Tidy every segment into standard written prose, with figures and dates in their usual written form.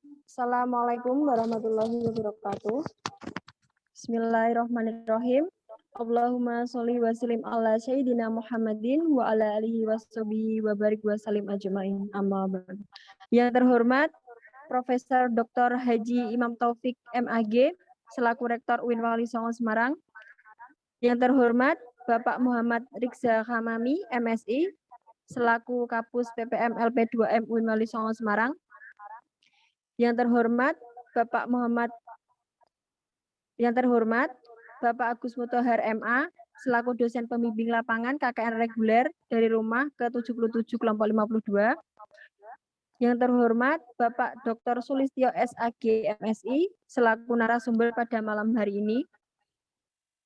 Assalamualaikum warahmatullahi wabarakatuh. Bismillahirrahmanirrahim. Allahumma sholli wa sallim ala sayyidina Muhammadin wa ala alihi washabihi wa barik wa salim ajmain. Amma ba'du. Yang terhormat Profesor Dr. Haji Imam Taufik MAG selaku Rektor UIN Wali Songo Semarang. Yang terhormat Bapak Muhammad Rikza Khamami MSI selaku Kapus PPM LP2M UIN Wali Songo Semarang. Yang terhormat Bapak Agus Mutahar MA selaku dosen pembimbing lapangan KKN reguler dari rumah ke-77 kelompok 52. Yang terhormat Bapak Dr. Sulistyo SAG MSI selaku narasumber pada malam hari ini.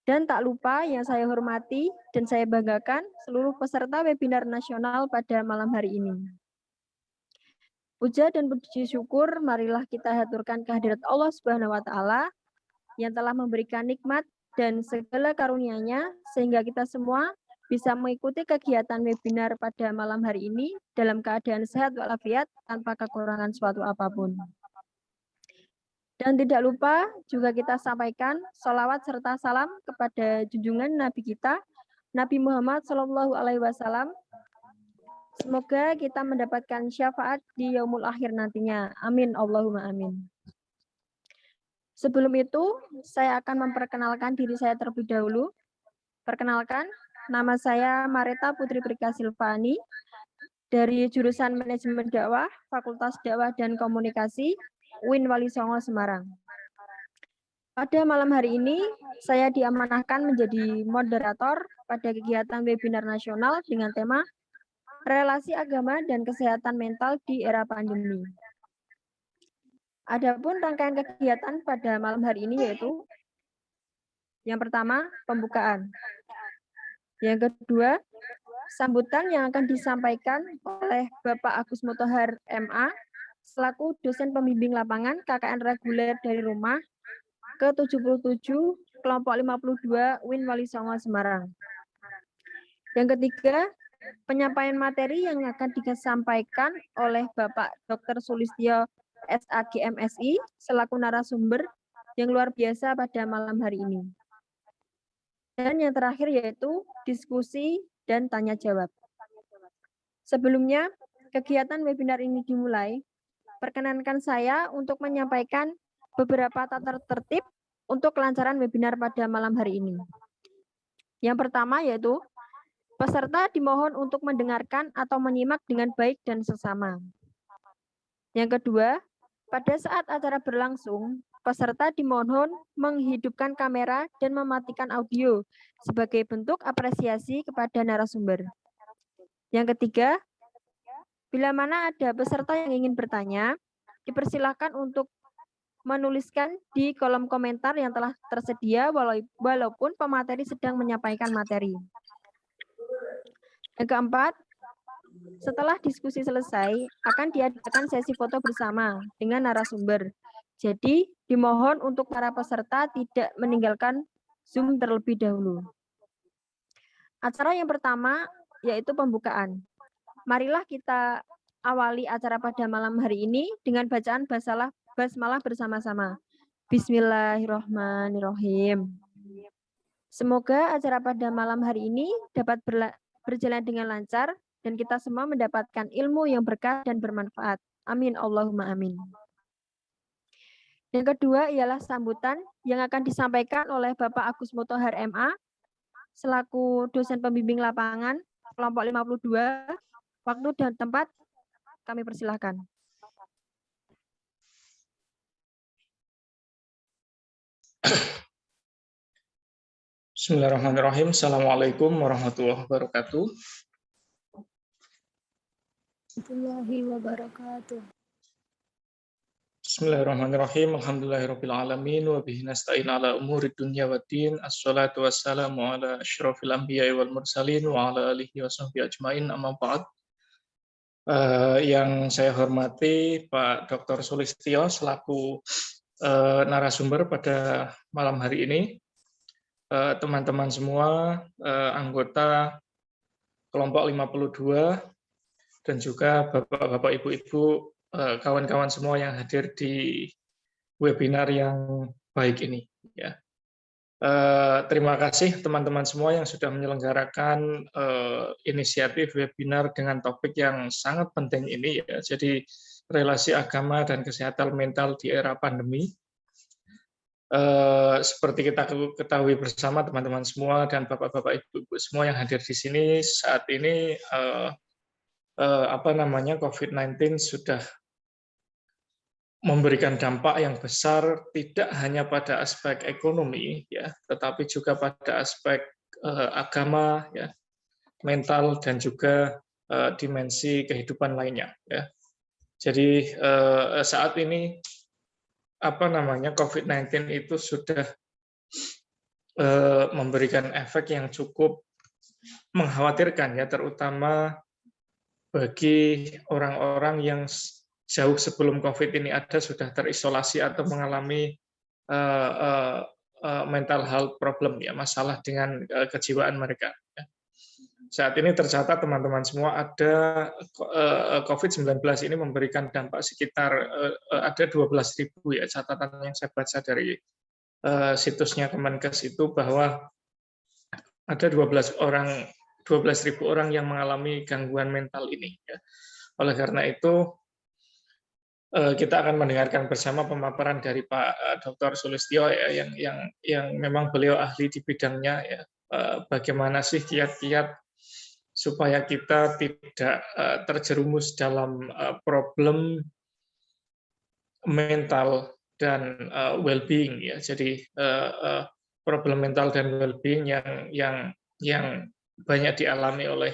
Dan tak lupa yang saya hormati dan saya banggakan seluruh peserta webinar nasional pada malam hari ini. Puja dan puji syukur marilah kita haturkan kehadirat Allah Subhanahu wa taala yang telah memberikan nikmat dan segala karunia-Nya sehingga kita semua bisa mengikuti kegiatan webinar pada malam hari ini dalam keadaan sehat walafiat tanpa kekurangan suatu apapun. Dan tidak lupa juga kita sampaikan sholawat serta salam kepada junjungan Nabi kita Nabi Muhammad SAW. Semoga kita mendapatkan syafaat di yaumul akhir nantinya. Amin Allahumma amin. Sebelum itu, saya akan memperkenalkan diri saya terlebih dahulu. Perkenalkan, nama saya Mareta Putri Prika Silvani dari jurusan Manajemen Dakwah, Fakultas Dakwah dan Komunikasi, UIN Wali Songo Semarang. Pada malam hari ini, saya diamanahkan menjadi moderator pada kegiatan webinar nasional dengan tema Relasi Agama dan Kesehatan Mental di Era Pandemi. Adapun rangkaian kegiatan pada malam hari ini yaitu yang pertama, pembukaan. Yang kedua, sambutan yang akan disampaikan oleh Bapak Agus Mutahar MA selaku dosen pembimbing lapangan KKN reguler dari rumah ke-77 kelompok 52 UIN Wali Songo Semarang. Yang ketiga, penyampaian materi yang akan disampaikan oleh Bapak Dr. Sulistyo SAG MSI selaku narasumber yang luar biasa pada malam hari ini. Dan yang terakhir yaitu diskusi dan tanya jawab. Sebelumnya, kegiatan webinar ini dimulai, perkenankan saya untuk menyampaikan beberapa tata tertib untuk kelancaran webinar pada malam hari ini. Yang pertama yaitu peserta dimohon untuk mendengarkan atau menyimak dengan baik dan seksama. Yang kedua, pada saat acara berlangsung, peserta dimohon menghidupkan kamera dan mematikan audio sebagai bentuk apresiasi kepada narasumber. Yang ketiga, bila mana ada peserta yang ingin bertanya, dipersilakan untuk menuliskan di kolom komentar yang telah tersedia walaupun pemateri sedang menyampaikan materi. Yang keempat, setelah diskusi selesai, akan diadakan sesi foto bersama dengan narasumber. Jadi, dimohon untuk para peserta tidak meninggalkan Zoom terlebih dahulu. Acara yang pertama yaitu pembukaan. Marilah kita awali acara pada malam hari ini dengan bacaan basmalah bersama-sama. Bismillahirrahmanirrahim. Semoga acara pada malam hari ini dapat berjalan dengan lancar dan kita semua mendapatkan ilmu yang berkah dan bermanfaat. Amin Allahumma amin. Yang kedua ialah sambutan yang akan disampaikan oleh Bapak Agus Mutahar MA selaku dosen pembimbing lapangan kelompok 52. Waktu dan tempat kami persilahkan. Bismillahirrahmanirrahim. Assalamualaikum warahmatullahi wabarakatuh. Bismillahirrahmanirrahim. Alhamdulillahirabbil alamin wa bihi nasta'in ala umurid dunya waddin. Assalatu wassalamu ala asyrafil anbiya'i wal mursalin wa ala alihi washabbihi ajmain. Amma ba'd. Yang saya hormati Pak Dr. Sulistyo selaku narasumber pada malam hari ini. Teman-teman semua, anggota kelompok 52 dan juga bapak-bapak, ibu-ibu kawan-kawan semua yang hadir di webinar yang baik ini. Ya. Terima kasih teman-teman semua yang sudah menyelenggarakan inisiatif webinar dengan topik yang sangat penting ini. Ya. Jadi relasi agama dan kesehatan mental di era pandemi. Seperti kita ketahui bersama teman-teman semua dan bapak-bapak ibu-ibu semua yang hadir di sini saat ini COVID-19 sudah memberikan dampak yang besar tidak hanya pada aspek ekonomi ya, tetapi juga pada aspek agama ya, mental dan juga dimensi kehidupan lainnya ya. Jadi saat ini COVID-19 itu sudah memberikan efek yang cukup mengkhawatirkan ya, terutama bagi orang-orang yang jauh sebelum COVID ini ada sudah terisolasi atau mengalami mental health problem ya, masalah dengan kejiwaan mereka. Ya. Saat ini tercatat teman-teman semua ada COVID-19 ini memberikan dampak sekitar ada 12.000 ya, catatan yang saya baca dari situsnya Kemenkes itu bahwa ada 12.000 orang yang mengalami gangguan mental ini. Ya. Oleh karena itu kita akan mendengarkan bersama pemaparan dari Pak Dr. Sulistyo ya, yang memang beliau ahli di bidangnya ya. Bagaimana sih kiat-kiat supaya kita tidak terjerumus dalam problem mental dan well-being ya. Jadi problem mental dan well-being yang banyak dialami oleh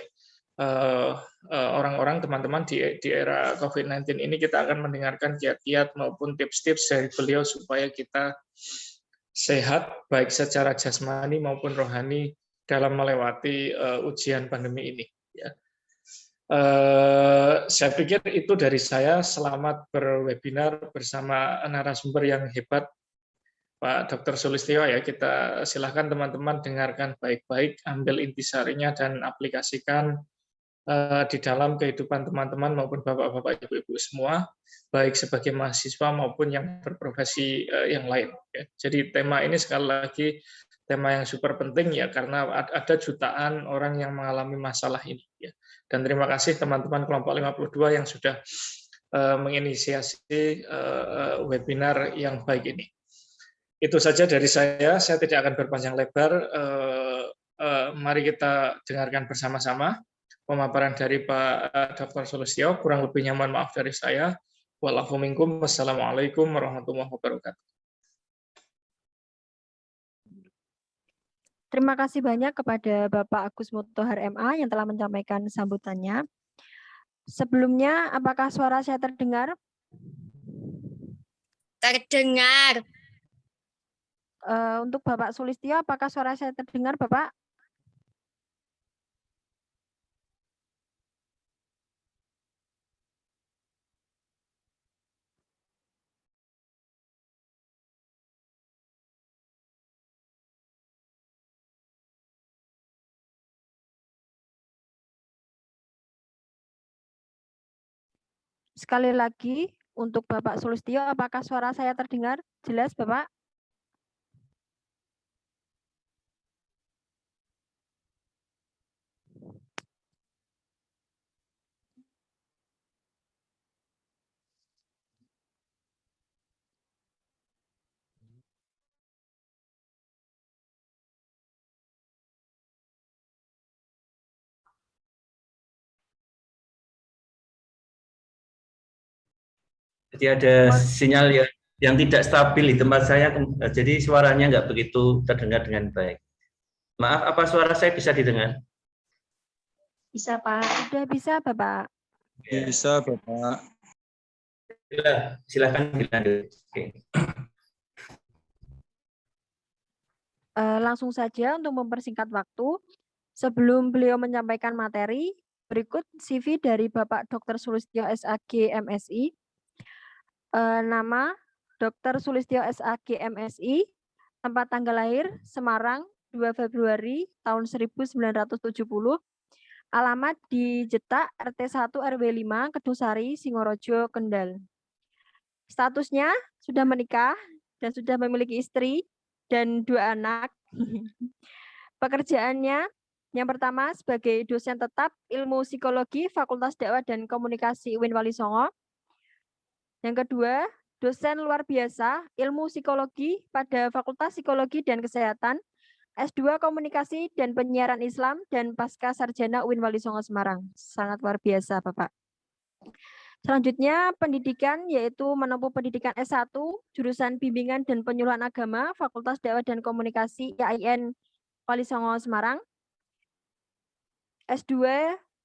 orang-orang teman-teman di era COVID-19 ini. Kita akan mendengarkan kiat-kiat maupun tips-tips dari beliau supaya kita sehat baik secara jasmani maupun rohani dalam melewati ujian pandemi ini. Ya. Saya pikir itu dari saya. Selamat berwebinar bersama narasumber yang hebat, Pak Dr. Sulistyo ya. Kita silakan teman-teman dengarkan baik-baik, ambil intisarinya dan aplikasikan di dalam kehidupan teman-teman maupun bapak-bapak ibu-ibu semua, baik sebagai mahasiswa maupun yang berprofesi yang lain. Ya. Jadi tema ini sekali lagi tema yang super penting ya, karena ada jutaan orang yang mengalami masalah ini. Ya. Dan terima kasih teman-teman kelompok 52 yang sudah menginisiasi webinar yang baik ini. Itu saja dari saya tidak akan berpanjang lebar. Mari kita dengarkan bersama-sama pemaparan dari Pak Dr. Sulistyo. Kurang lebihnya mohon maaf dari saya. Wallahu minkum. Wassalamualaikum warahmatullahi wabarakatuh. Terima kasih banyak kepada Bapak Agus Muttohar MA yang telah menyampaikan sambutannya. Sebelumnya, apakah suara saya terdengar? Terdengar. Untuk Bapak Sulistyo, apakah suara saya terdengar, Bapak? Sekali lagi, untuk Bapak Sulistyo, apakah suara saya terdengar? Jelas, Bapak? Jadi ada sinyal yang tidak stabil di tempat saya, jadi suaranya nggak begitu terdengar dengan baik. Maaf, apa suara saya bisa didengar? Bisa, Pak. Sudah bisa, Bapak. Bisa, Bapak. Silakan dilanjut. Oke. Langsung saja untuk mempersingkat waktu, sebelum beliau menyampaikan materi, berikut CV dari Bapak Dr. Sulistyo SAG MSI. Nama Dr. Sulistyo SAG MSI, tempat tanggal lahir Semarang 2 Februari tahun 1970, Alamat di Jetak RT 1 RW 5 Kedungsari, Singorojo, Kendal. Statusnya sudah menikah dan sudah memiliki istri dan 2 anak. Pekerjaannya yang pertama sebagai dosen tetap ilmu psikologi Fakultas Dakwah dan Komunikasi UIN Wali Songo. Yang kedua, dosen luar biasa ilmu psikologi pada Fakultas Psikologi dan Kesehatan S2 Komunikasi dan Penyiaran Islam dan Pasca Sarjana UIN Wali Songo Semarang. Sangat luar biasa, Bapak. Selanjutnya, pendidikan yaitu menempuh pendidikan S1, jurusan Bimbingan dan Penyuluhan Agama, Fakultas Dakwah dan Komunikasi IAIN Wali Songo Semarang. S2,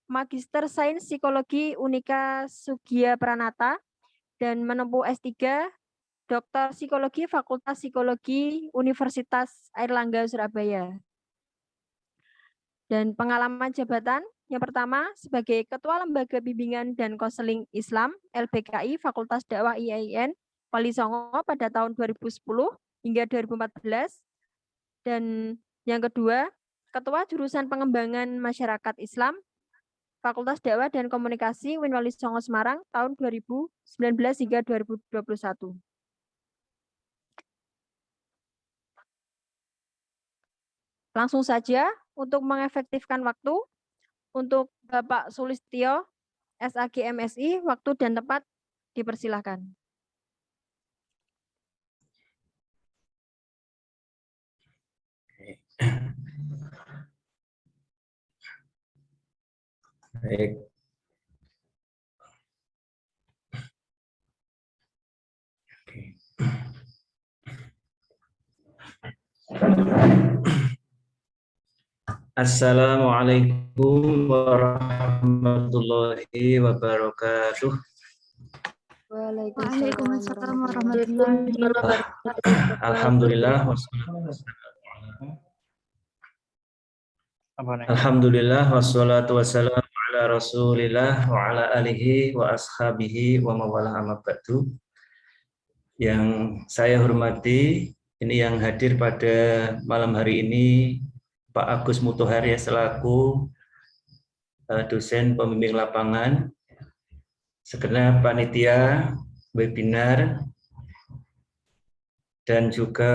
Magister Sains Psikologi Unika Sugia Pranata, dan menempuh S3, Doktor Psikologi Fakultas Psikologi Universitas Airlangga Surabaya. Dan pengalaman jabatan yang pertama sebagai Ketua Lembaga Bimbingan dan Konseling Islam LBKI Fakultas Dakwah IAIN Wali Songo pada tahun 2010 hingga 2014. Dan yang kedua, Ketua Jurusan Pengembangan Masyarakat Islam Fakultas Dakwah dan Komunikasi UIN Wali Songo Semarang tahun 2019 hingga 2021. Langsung saja untuk mengefektifkan waktu, untuk Bapak Sulistyo, SAG MSI, waktu dan tempat dipersilahkan. Baik. Assalamualaikum warahmatullahi wabarakatuh. Waalaikumsalam warahmatullahi wabarakatuh. Alhamdulillah. Alhamdulillah wassalatu wassalamu ala Rasulillah wa ala alihi wa ashabihi wa mawala amma ba'du. Yang saya hormati, ini yang hadir pada malam hari ini Pak Agus Mutohari selaku dosen pembimbing lapangan, segenap panitia webinar, dan juga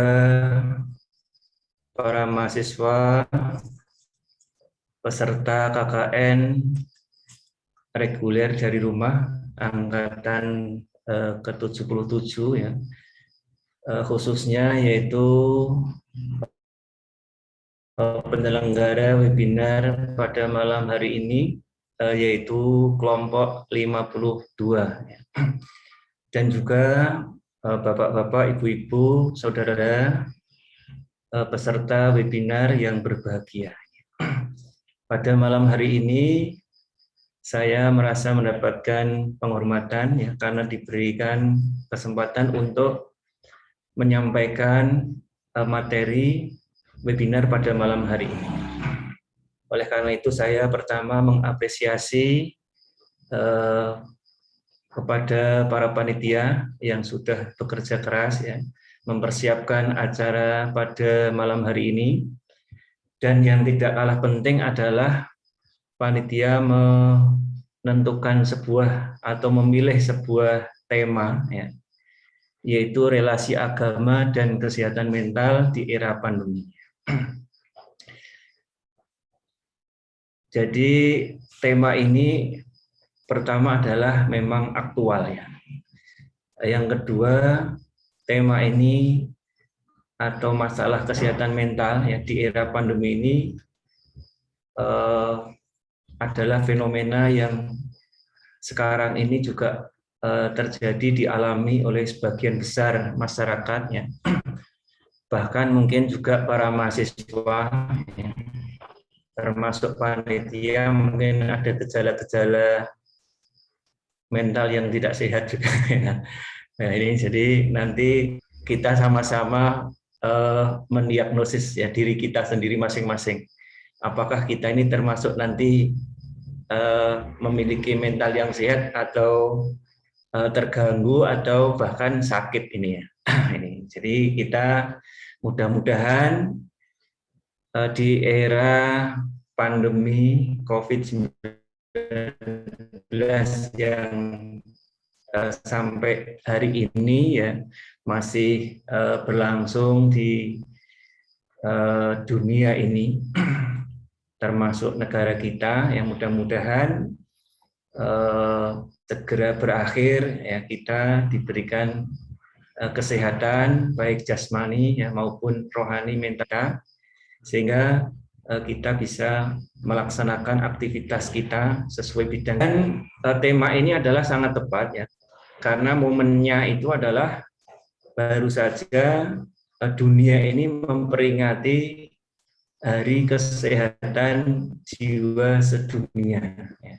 para mahasiswa peserta KKN reguler dari rumah angkatan ke-77 ya, khususnya yaitu penyelenggara webinar pada malam hari ini yaitu kelompok 52 dan juga bapak-bapak, ibu-ibu, saudara peserta webinar yang berbahagia. Pada malam hari ini saya merasa mendapatkan penghormatan ya, karena diberikan kesempatan untuk menyampaikan materi webinar pada malam hari ini. Oleh karena itu saya pertama mengapresiasi kepada para panitia yang sudah bekerja keras ya, mempersiapkan acara pada malam hari ini. Dan yang tidak kalah penting adalah panitia menentukan sebuah atau memilih sebuah tema ya, yaitu relasi agama dan kesehatan mental di era pandemi. Jadi tema ini pertama adalah memang aktual ya. Yang kedua, tema ini atau masalah kesehatan mental ya di era pandemi ini adalah fenomena yang sekarang ini juga terjadi dialami oleh sebagian besar masyarakatnya. Bahkan mungkin juga para mahasiswa ya, termasuk panitia mungkin ada gejala-gejala mental yang tidak sehat juga ya. Nah ini jadi nanti kita sama-sama mendiagnosis ya diri kita sendiri masing-masing. Apakah kita ini termasuk nanti memiliki mental yang sehat atau terganggu atau bahkan sakit ini ya. Ini jadi kita mudah-mudahan di era pandemi COVID-19 yang sampai hari ini ya masih berlangsung di dunia ini, termasuk negara kita, yang mudah-mudahan segera berakhir, ya, kita diberikan kesehatan baik jasmani ya maupun rohani mental, sehingga kita bisa melaksanakan aktivitas kita sesuai bidang. Dan tema ini adalah sangat tepat ya, karena momennya itu adalah baru saja dunia ini memperingati Hari Kesehatan Jiwa Sedunia ya,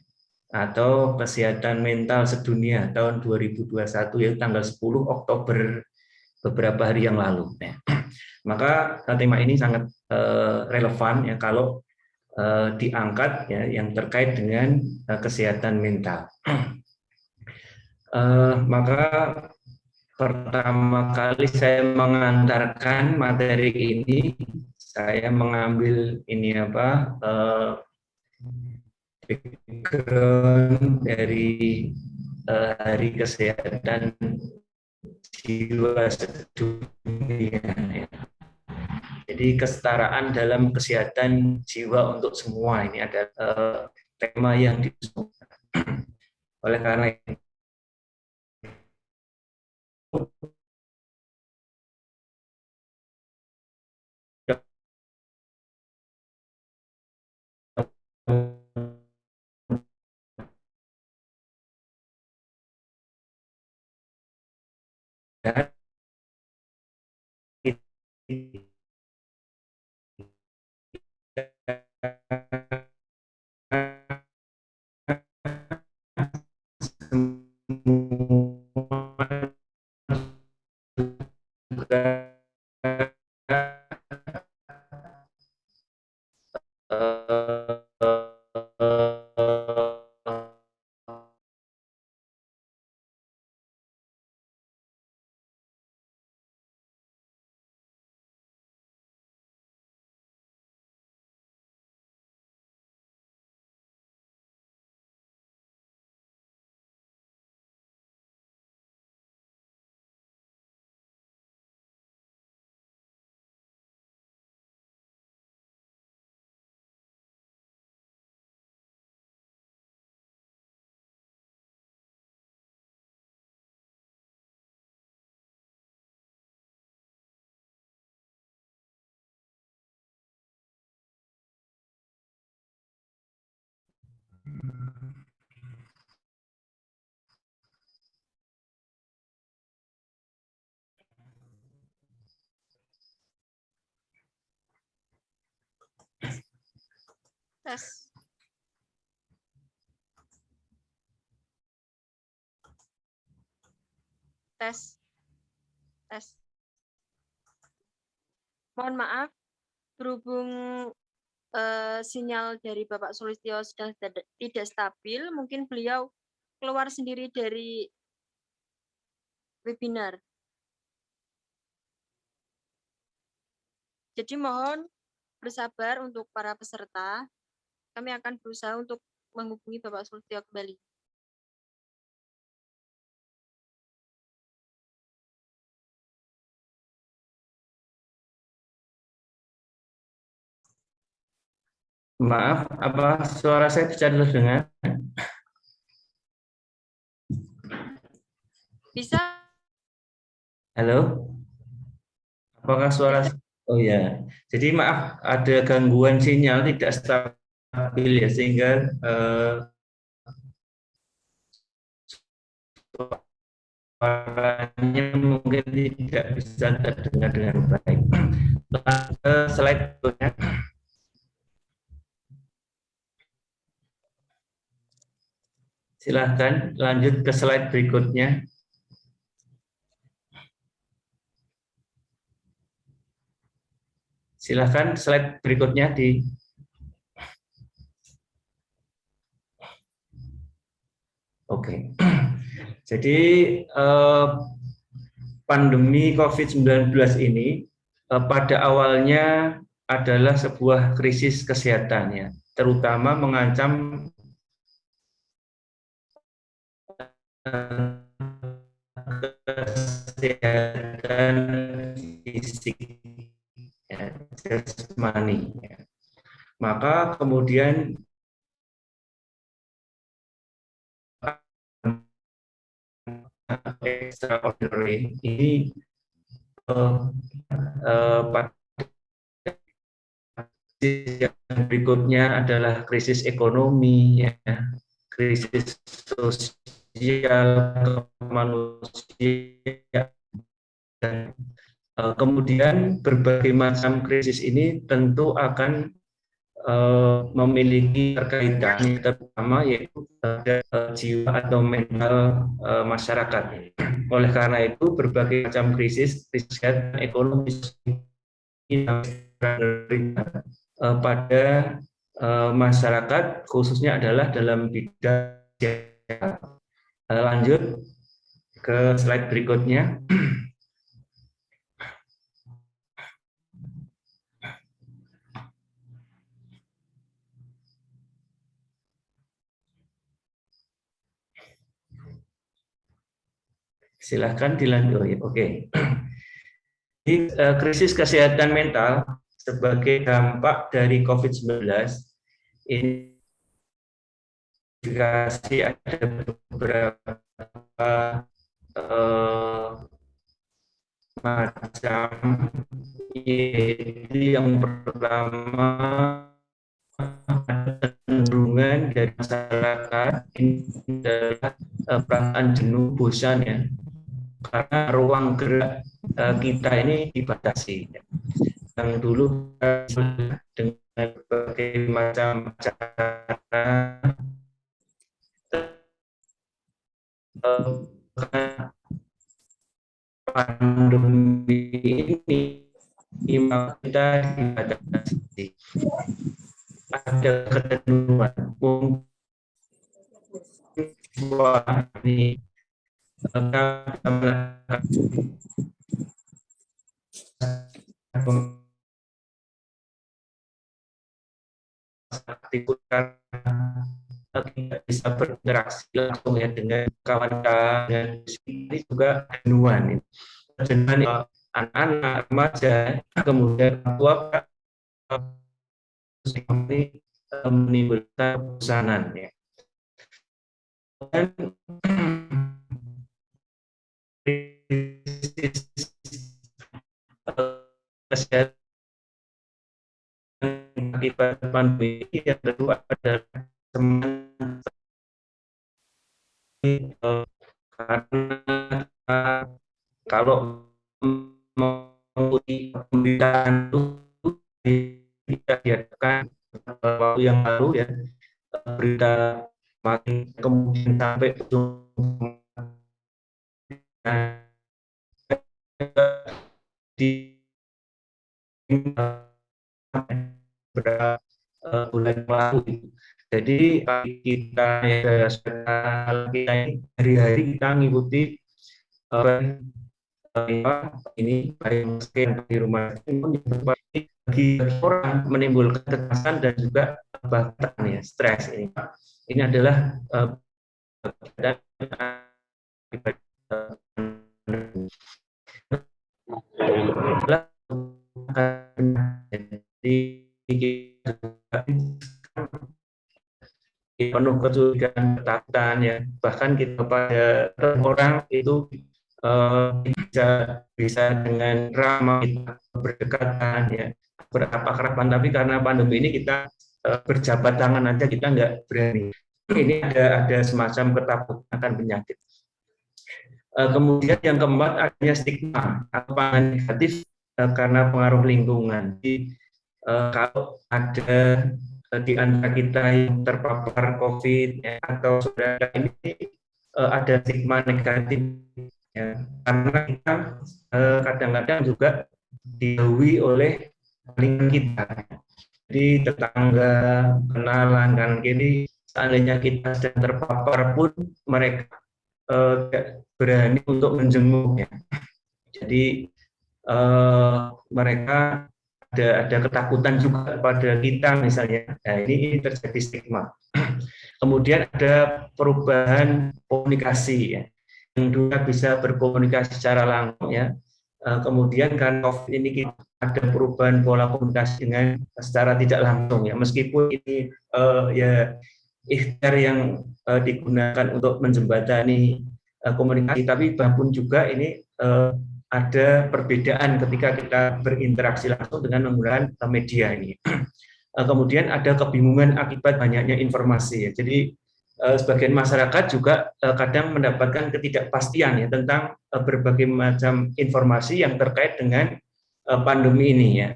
atau Kesehatan Mental Sedunia tahun 2021, yaitu tanggal 10 Oktober beberapa hari yang lalu ya. Maka tema ini sangat relevan ya kalau diangkat ya yang terkait dengan kesehatan mental. Maka pertama kali saya mengantarkan materi ini, saya mengambil ini background dari Hari Kesehatan Jiwa Sedunia. Jadi kesetaraan dalam kesehatan jiwa untuk semua ini ada tema yang diusung. Oleh karena itu, Tes. Tes. Tes. Mohon maaf, berhubung sinyal dari Bapak Sulistyo sedang tidak stabil, mungkin beliau keluar sendiri dari webinar. Jadi mohon bersabar untuk para peserta. Kami akan berusaha untuk menghubungi Bapak Sulistyo kembali. maaf, apa suara saya bisa terdengar? Bisa? Halo? Apakah suara? Oh ya, jadi maaf ada gangguan sinyal tidak stabil ya, sehingga suaranya mungkin tidak bisa terdengar dengan baik. Slide berikutnya. Silahkan lanjut ke slide berikutnya. Silahkan slide berikutnya di. Oke. Jadi pandemi COVID-19 ini pada awalnya adalah sebuah krisis kesehatan ya, terutama mengancam kesehatan fisik ya, jasmani ya. Maka kemudian extraordinary ini pada yang berikutnya adalah krisis ekonomi ya, krisis sosial kemanusiaan, dan kemudian berbagai macam krisis ini tentu akan memiliki terkaitan terutama yaitu pada jiwa atau mental masyarakat. Oleh karena itu berbagai macam krisis ekonomi pada masyarakat khususnya adalah dalam bidang lanjut ke slide berikutnya. Silahkan dilanjut. Oke. Jadi, krisis kesehatan mental sebagai dampak dari COVID-19 ini ada beberapa macam, yaitu yang pertama kecenderungan dari masyarakat ini adalah perasaan jenuh, bosan ya, karena ruang gerak kita ini dibatasi. Yang dulu dengan berbagai macam cara pandemi ini kita dibatasi, ada ketentuan ini tidak bisa berinteraksi langsung ya dengan kawan-kawan. Ini juga jenuhan, anak-anak, remaja, kemudian tua ini menimbulkan kebosanan ya. Dan kesehatan akibat pandemi yang kedua adalah teman, karena kalau mengikuti pemberitaan itu tidak diadakan waktu yang lalu ya, berita makin kemudian sampai di beberapa bulan lalu. Jadi kita kita hari-hari kita mengikuti ini baik di rumah bagi orang menimbulkan kecemasan dan juga bahkan ya stres ini. Ini adalah penuh kecurigaan, ketakutan ya, bahkan kita pada orang itu bisa dengan ramah kita berdekatan ya, berakrab-akraban, tapi karena pandemi ini kita berjabat tangan aja kita nggak berani. Ini ada semacam ketakutan akan penyakit. Kemudian yang keempat adanya stigma atau pandangan negatif karena pengaruh lingkungan. Jadi kalau ada di antara kita yang terpapar COVID ya, atau saudara ini ada stigma negatif ya, karena kita kadang-kadang juga dijauhi oleh lingkungan kita. Jadi tetangga, kenalan kan kini seandainya kita sedang terpapar pun mereka tidak berani untuk menjenguk ya. Jadi mereka ada ketakutan juga pada kita misalnya. Nah, ini terjadi stigma. Kemudian ada perubahan komunikasi ya. Yang dulu bisa berkomunikasi secara langsung ya. Kemudian karena COVID ini kita ada perubahan pola komunikasi dengan secara tidak langsung ya. Meskipun ini ya ikhtiar yang digunakan untuk menjembatani komunikasi, tapi bahkan juga ini ada perbedaan ketika kita berinteraksi langsung dengan menggunakan media ini. Kemudian ada kebingungan akibat banyaknya informasi. Jadi sebagian masyarakat juga kadang mendapatkan ketidakpastian ya tentang berbagai macam informasi yang terkait dengan pandemi ini ya.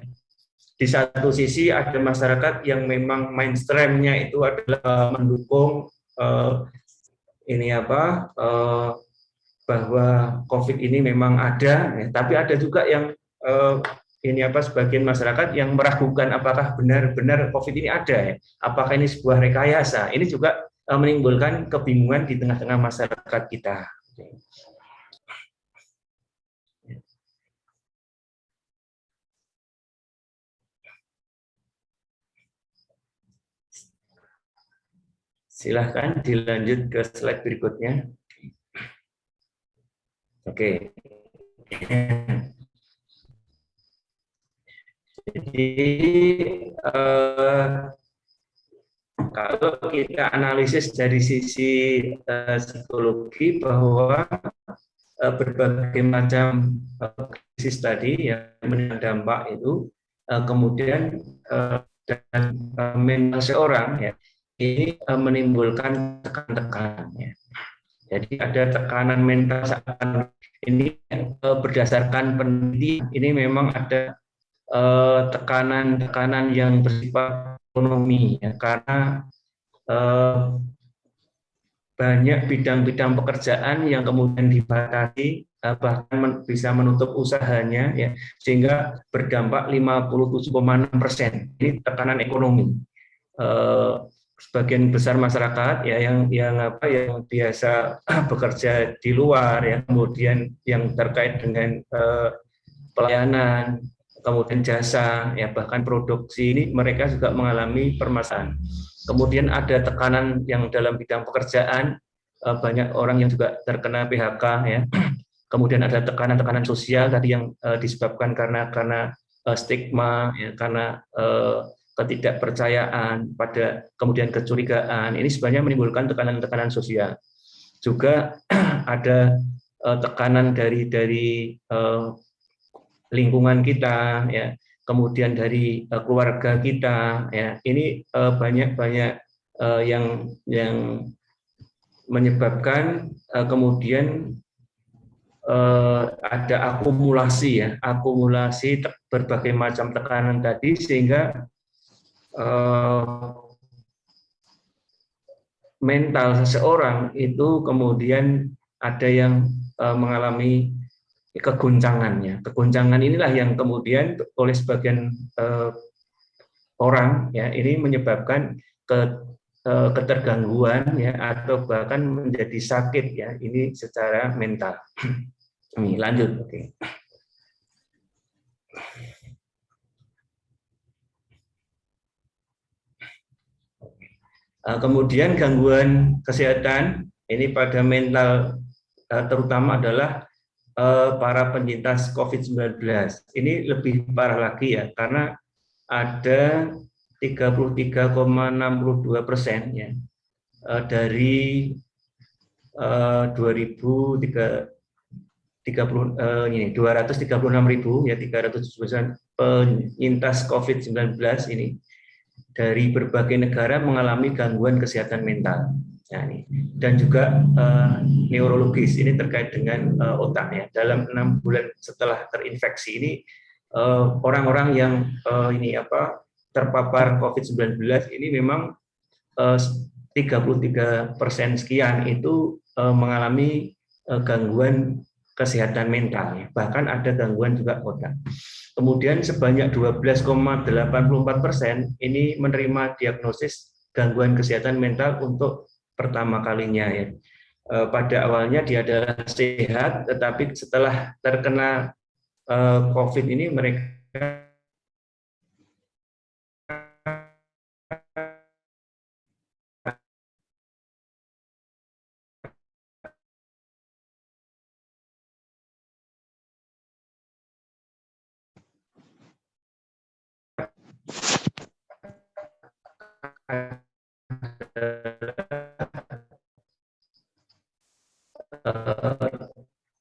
Di satu sisi ada masyarakat yang memang mainstreamnya itu adalah mendukung bahwa COVID ini memang ada, ya, tapi ada juga yang sebagian masyarakat yang meragukan apakah benar-benar COVID ini ada, ya, apakah ini sebuah rekayasa. Ini juga menimbulkan kebingungan di tengah-tengah masyarakat kita. Silahkan dilanjut ke slide berikutnya. Oke. Jadi kalau kita analisis dari sisi psikologi bahwa berbagai macam krisis tadi yang menimbulkan dampak itu kemudian dan mental seorang ya ini menimbulkan tekanan ya. Jadi ada tekanan mental saat ini berdasarkan penelitian ini memang ada tekanan-tekanan yang bersifat ekonomi ya, karena banyak bidang-bidang pekerjaan yang kemudian dibatasi bahkan bisa menutup usahanya ya, sehingga berdampak 57,6%. Ini tekanan ekonomi. Sebagian besar masyarakat ya yang biasa bekerja di luar ya, kemudian yang terkait dengan pelayanan, kemudian jasa ya, bahkan produksi ini mereka juga mengalami permasalahan. Kemudian ada tekanan yang dalam bidang pekerjaan, banyak orang yang juga terkena PHK ya. Kemudian ada tekanan-tekanan sosial tadi yang disebabkan karena stigma ya, karena ketidakpercayaan, kemudian kecurigaan. Ini sebenarnya menimbulkan tekanan-tekanan sosial. Juga ada tekanan dari lingkungan kita, ya, kemudian dari keluarga kita, ya. Ini banyak yang menyebabkan kemudian ada akumulasi berbagai macam tekanan tadi sehingga mental seseorang itu kemudian ada yang mengalami keguncangannya. Keguncangan inilah yang kemudian oleh sebagian orang ya ini menyebabkan ketergangguan ya atau bahkan menjadi sakit ya ini secara mental. Ini lanjut, oke. Kemudian gangguan kesehatan ini pada mental terutama adalah para penyintas COVID-19. Ini lebih parah lagi ya karena ada 33,62% ya dari 236.000 ya 379 penyintas COVID-19 ini dari berbagai negara mengalami gangguan kesehatan mental. Nah, ini. Dan juga neurologis ini terkait dengan otak ya. Dalam 6 bulan setelah terinfeksi ini orang-orang yang terpapar COVID-19 ini memang 33% sekian itu mengalami gangguan kesehatan mental ya. Bahkan ada gangguan juga otak. Kemudian sebanyak 12,84% ini menerima diagnosis gangguan kesehatan mental untuk pertama kalinya ya. Pada awalnya dia adalah sehat, tetapi setelah terkena COVID ini mereka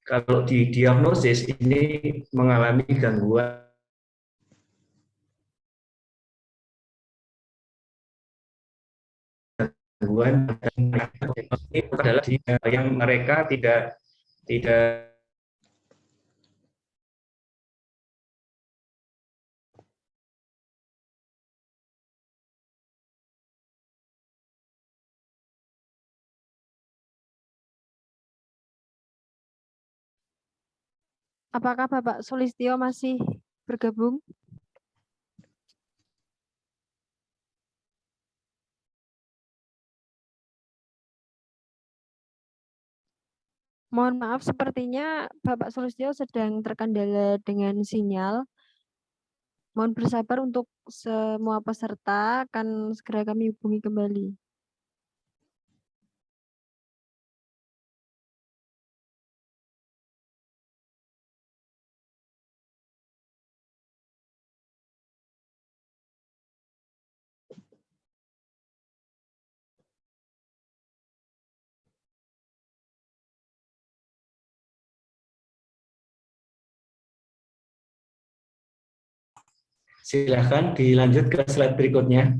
kalau di diagnosis ini mengalami gangguan ini adalah yang mereka tidak Apakah Bapak Sulistyo masih bergabung? Mohon maaf, sepertinya Bapak Sulistyo sedang terkendala dengan sinyal. Mohon bersabar untuk semua peserta, akan segera kami hubungi kembali. Silahkan dilanjut ke slide berikutnya.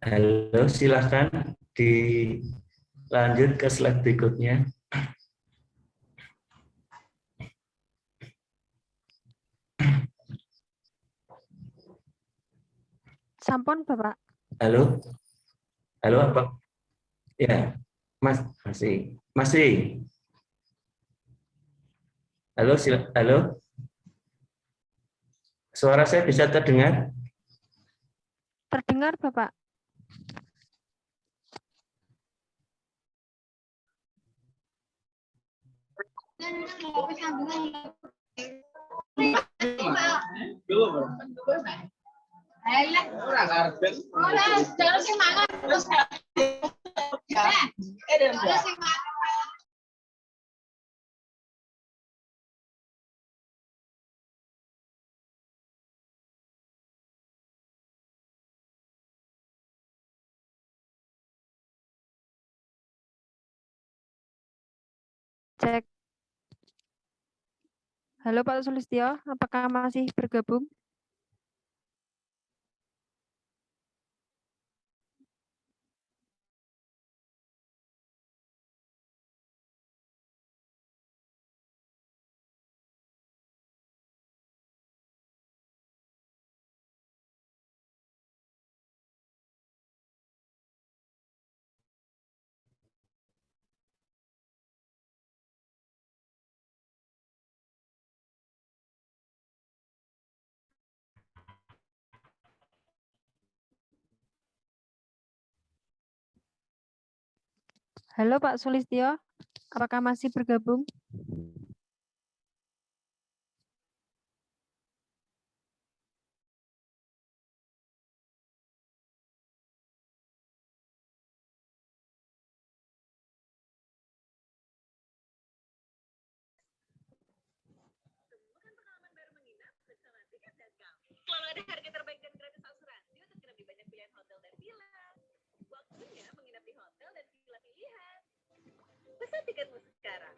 Halo, silahkan dilanjut ke slide berikutnya. Sampun, Bapak. Halo, halo apa? Ya, Mas, masih. Halo, halo. Suara saya bisa terdengar? Terdengar, Bapak. Cek. Halo Pak Sulistyo, apakah masih bergabung? Halo Pak Sulistyo, apakah masih bergabung? Selalu ada harga terbaik dan gratis asuransi untuk mengenai banyak pilihan hotel dan villa. Waktunya menginap di hotel dan villa pilihan. Pesan tiketmu sekarang.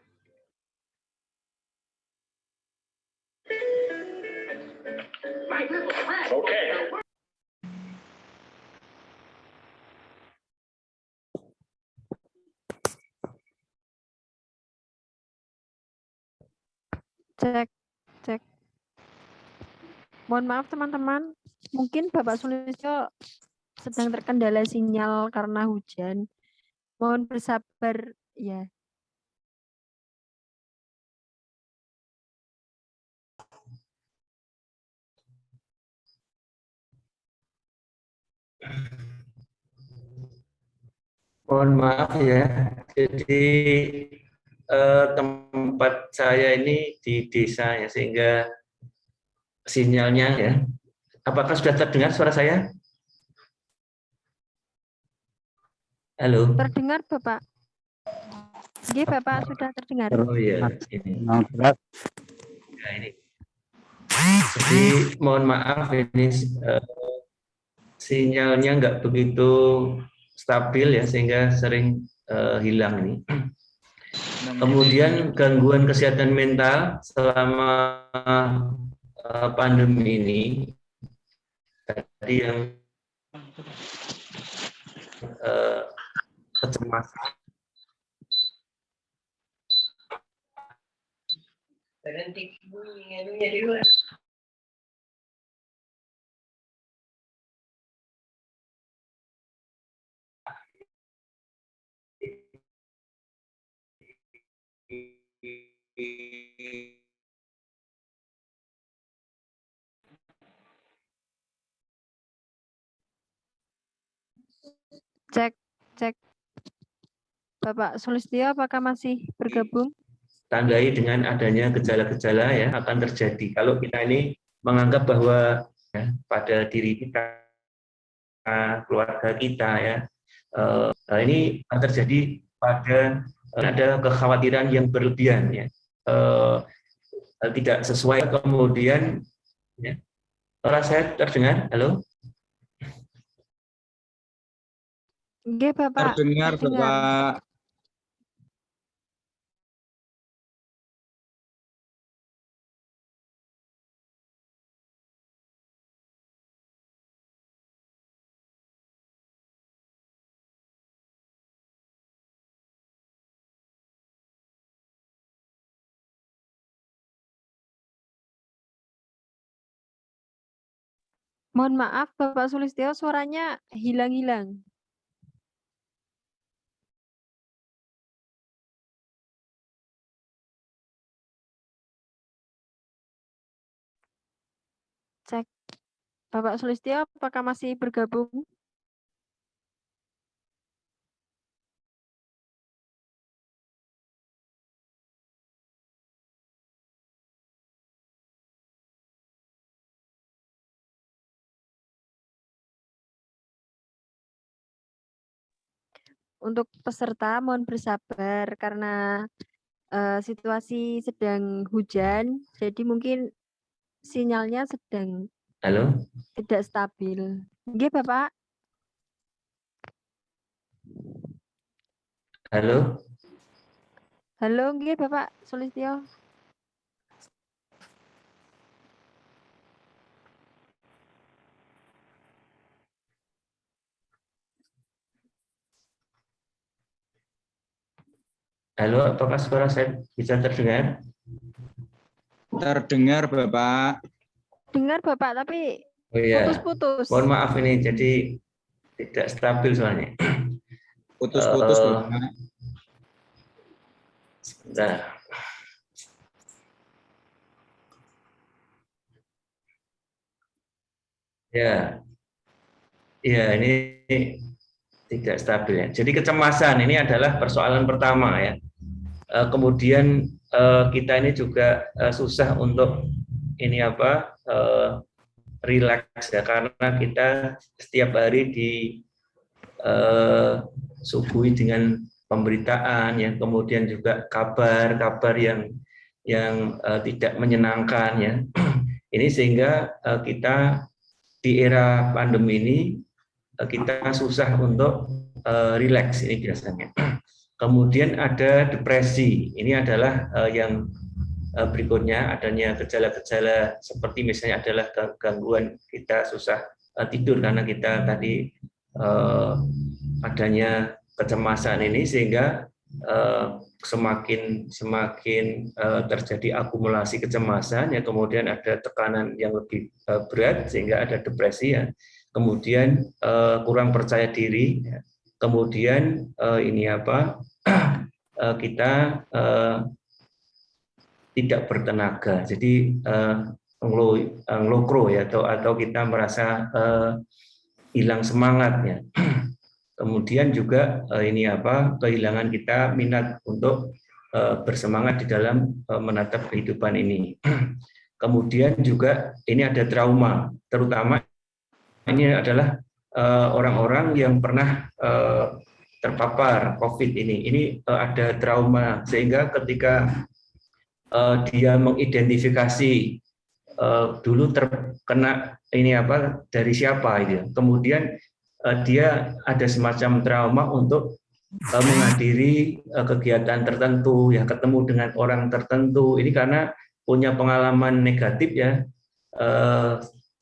Oke. Cek, cek. Mohon maaf teman-teman, mungkin Bapak Sulistyo sedang terkendala sinyal karena hujan. Mohon bersabar, ya. Mohon maaf ya. Jadi tempat saya ini di desa ya, sehingga sinyalnya ya. Apakah sudah terdengar suara saya? Halo. Terdengar Bapak? Nggih, Bapak sudah terdengar. Oh iya, ini. Ya, ini. Jadi mohon maaf ini sinyalnya nggak begitu stabil ya, sehingga sering hilang ini. Kemudian gangguan kesehatan mental selama pandemi ini tadi yang kecemasan. Cek. Bapak Sulistyo apakah masih bergabung? Tandai dengan adanya gejala-gejala ya akan terjadi. Kalau kita ini menganggap bahwa ya, pada diri kita, keluarga kita ya, ini akan terjadi pada ada kekhawatiran yang berlebihan ya, tidak sesuai, kemudian ya. Suara saya terdengar? Halo? Nggih, Bapak. Terdengar, Bapak. Mohon maaf Bapak Sulistyo, suaranya hilang-hilang. Cek. Bapak Sulistyo apakah masih bergabung? Untuk peserta mohon bersabar karena situasi sedang hujan, jadi mungkin sinyalnya sedang Halo? tidak stabil. Nggih, Bapak. Halo? Halo, nggih Bapak Sulistyo. Halo, apakah suara saya bisa terdengar? Terdengar, Bapak. Dengar Bapak, tapi Oh iya, putus-putus. mohon maaf ini jadi tidak stabil soalnya. Putus-putus, Bapak. Sebentar. Ya, ya ini tidak stabil ya. Jadi kecemasan ini adalah persoalan pertama ya. Kemudian kita ini juga susah untuk ini apa relax ya, karena kita setiap hari disuguhi dengan pemberitaan ya, kemudian juga kabar-kabar yang tidak menyenangkan ya. Ini sehingga kita di era pandemi ini kita susah untuk relax ini biasanya. Kemudian ada depresi. Ini adalah yang berikutnya, adanya gejala-gejala seperti misalnya adalah gangguan kita susah tidur karena kita tadi adanya kecemasan ini, sehingga semakin terjadi akumulasi kecemasan ya, kemudian ada tekanan yang lebih berat sehingga ada depresi ya, kemudian kurang percaya diri ya. Kemudian ini apa kita tidak bertenaga, jadi low crow ya, atau kita merasa hilang semangatnya. kemudian juga kehilangan kita minat untuk bersemangat di dalam menatap kehidupan ini. Kemudian juga ini ada trauma, terutama ini adalah orang-orang yang pernah terpapar COVID ini. Ini ada trauma sehingga ketika dia mengidentifikasi dulu terkena ini dari siapa itu. Kemudian dia ada semacam trauma untuk menghadiri kegiatan tertentu, ya ketemu dengan orang tertentu. Ini karena punya pengalaman negatif ya,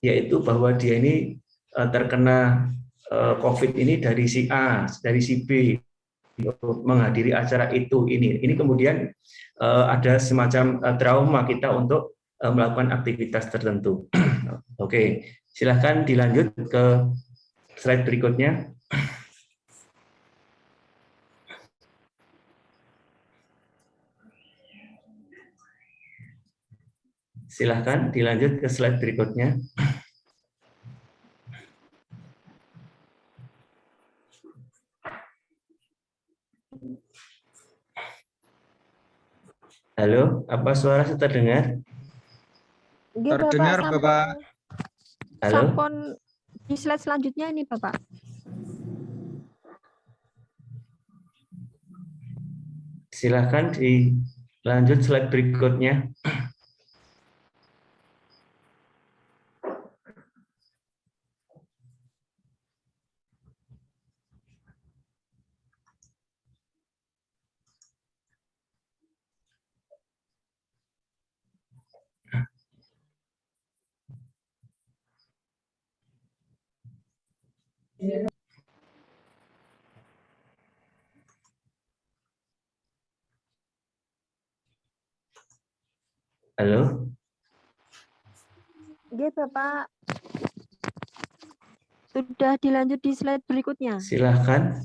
yaitu bahwa dia ini terkena COVID ini dari si A, dari si B, menghadiri acara itu ini. Ini kemudian ada semacam trauma kita untuk melakukan aktivitas tertentu. Oke, silahkan dilanjut ke slide berikutnya. Silahkan dilanjut ke slide berikutnya. Halo, apa suara saya terdengar? Nggih, Terdengar, Bapak. Halo? Sampun di slide selanjutnya ini, Bapak. Silahkan dilanjut slide berikutnya. Halo? Nggih, Bapak. Sudah dilanjut di slide berikutnya. Silahkan.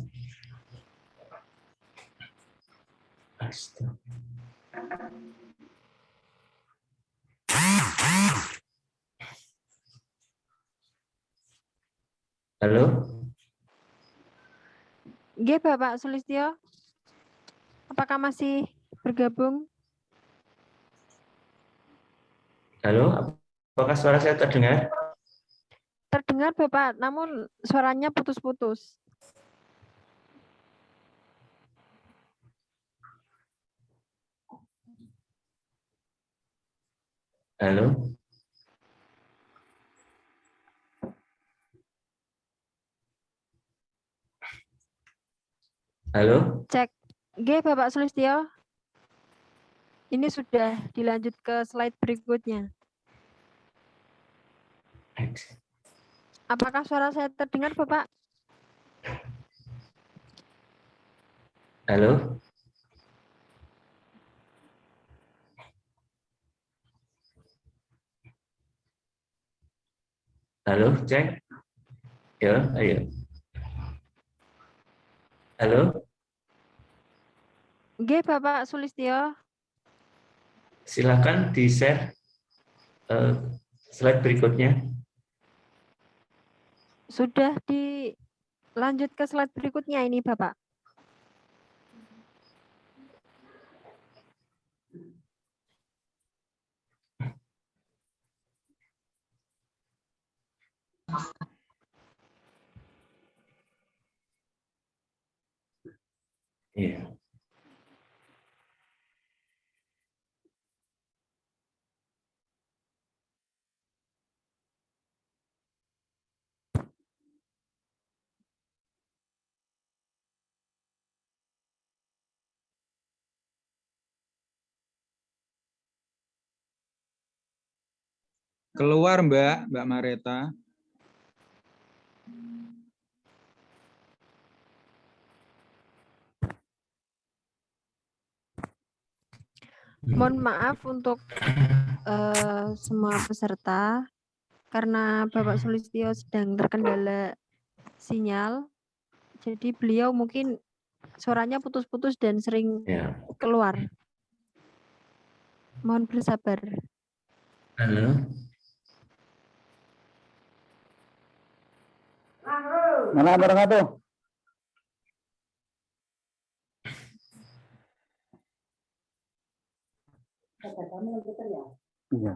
Astaga. Halo? Nggih, Bapak Sulistyo. Apakah masih bergabung? Halo? Apakah suara saya terdengar? Terdengar, Bapak, namun suaranya putus-putus. Halo? Halo? Cek. Nggih, Bapak Sulistyo. Ini sudah dilanjut ke slide berikutnya. Apakah suara saya terdengar, Bapak? Halo? Halo, cek. Ya, ayo. Halo? Nggih, Bapak Sulistyo. Silakan di-share slide berikutnya. Sudah dilanjut ke slide berikutnya ini, Bapak. Iya. Keluar, Mbak Mareta. Mohon maaf untuk semua peserta, karena Bapak Sulistyo sedang terkendala sinyal, jadi beliau mungkin suaranya putus-putus dan sering Ya. keluar. Mohon bersabar. Halo? Mana barengan tuh? Iya.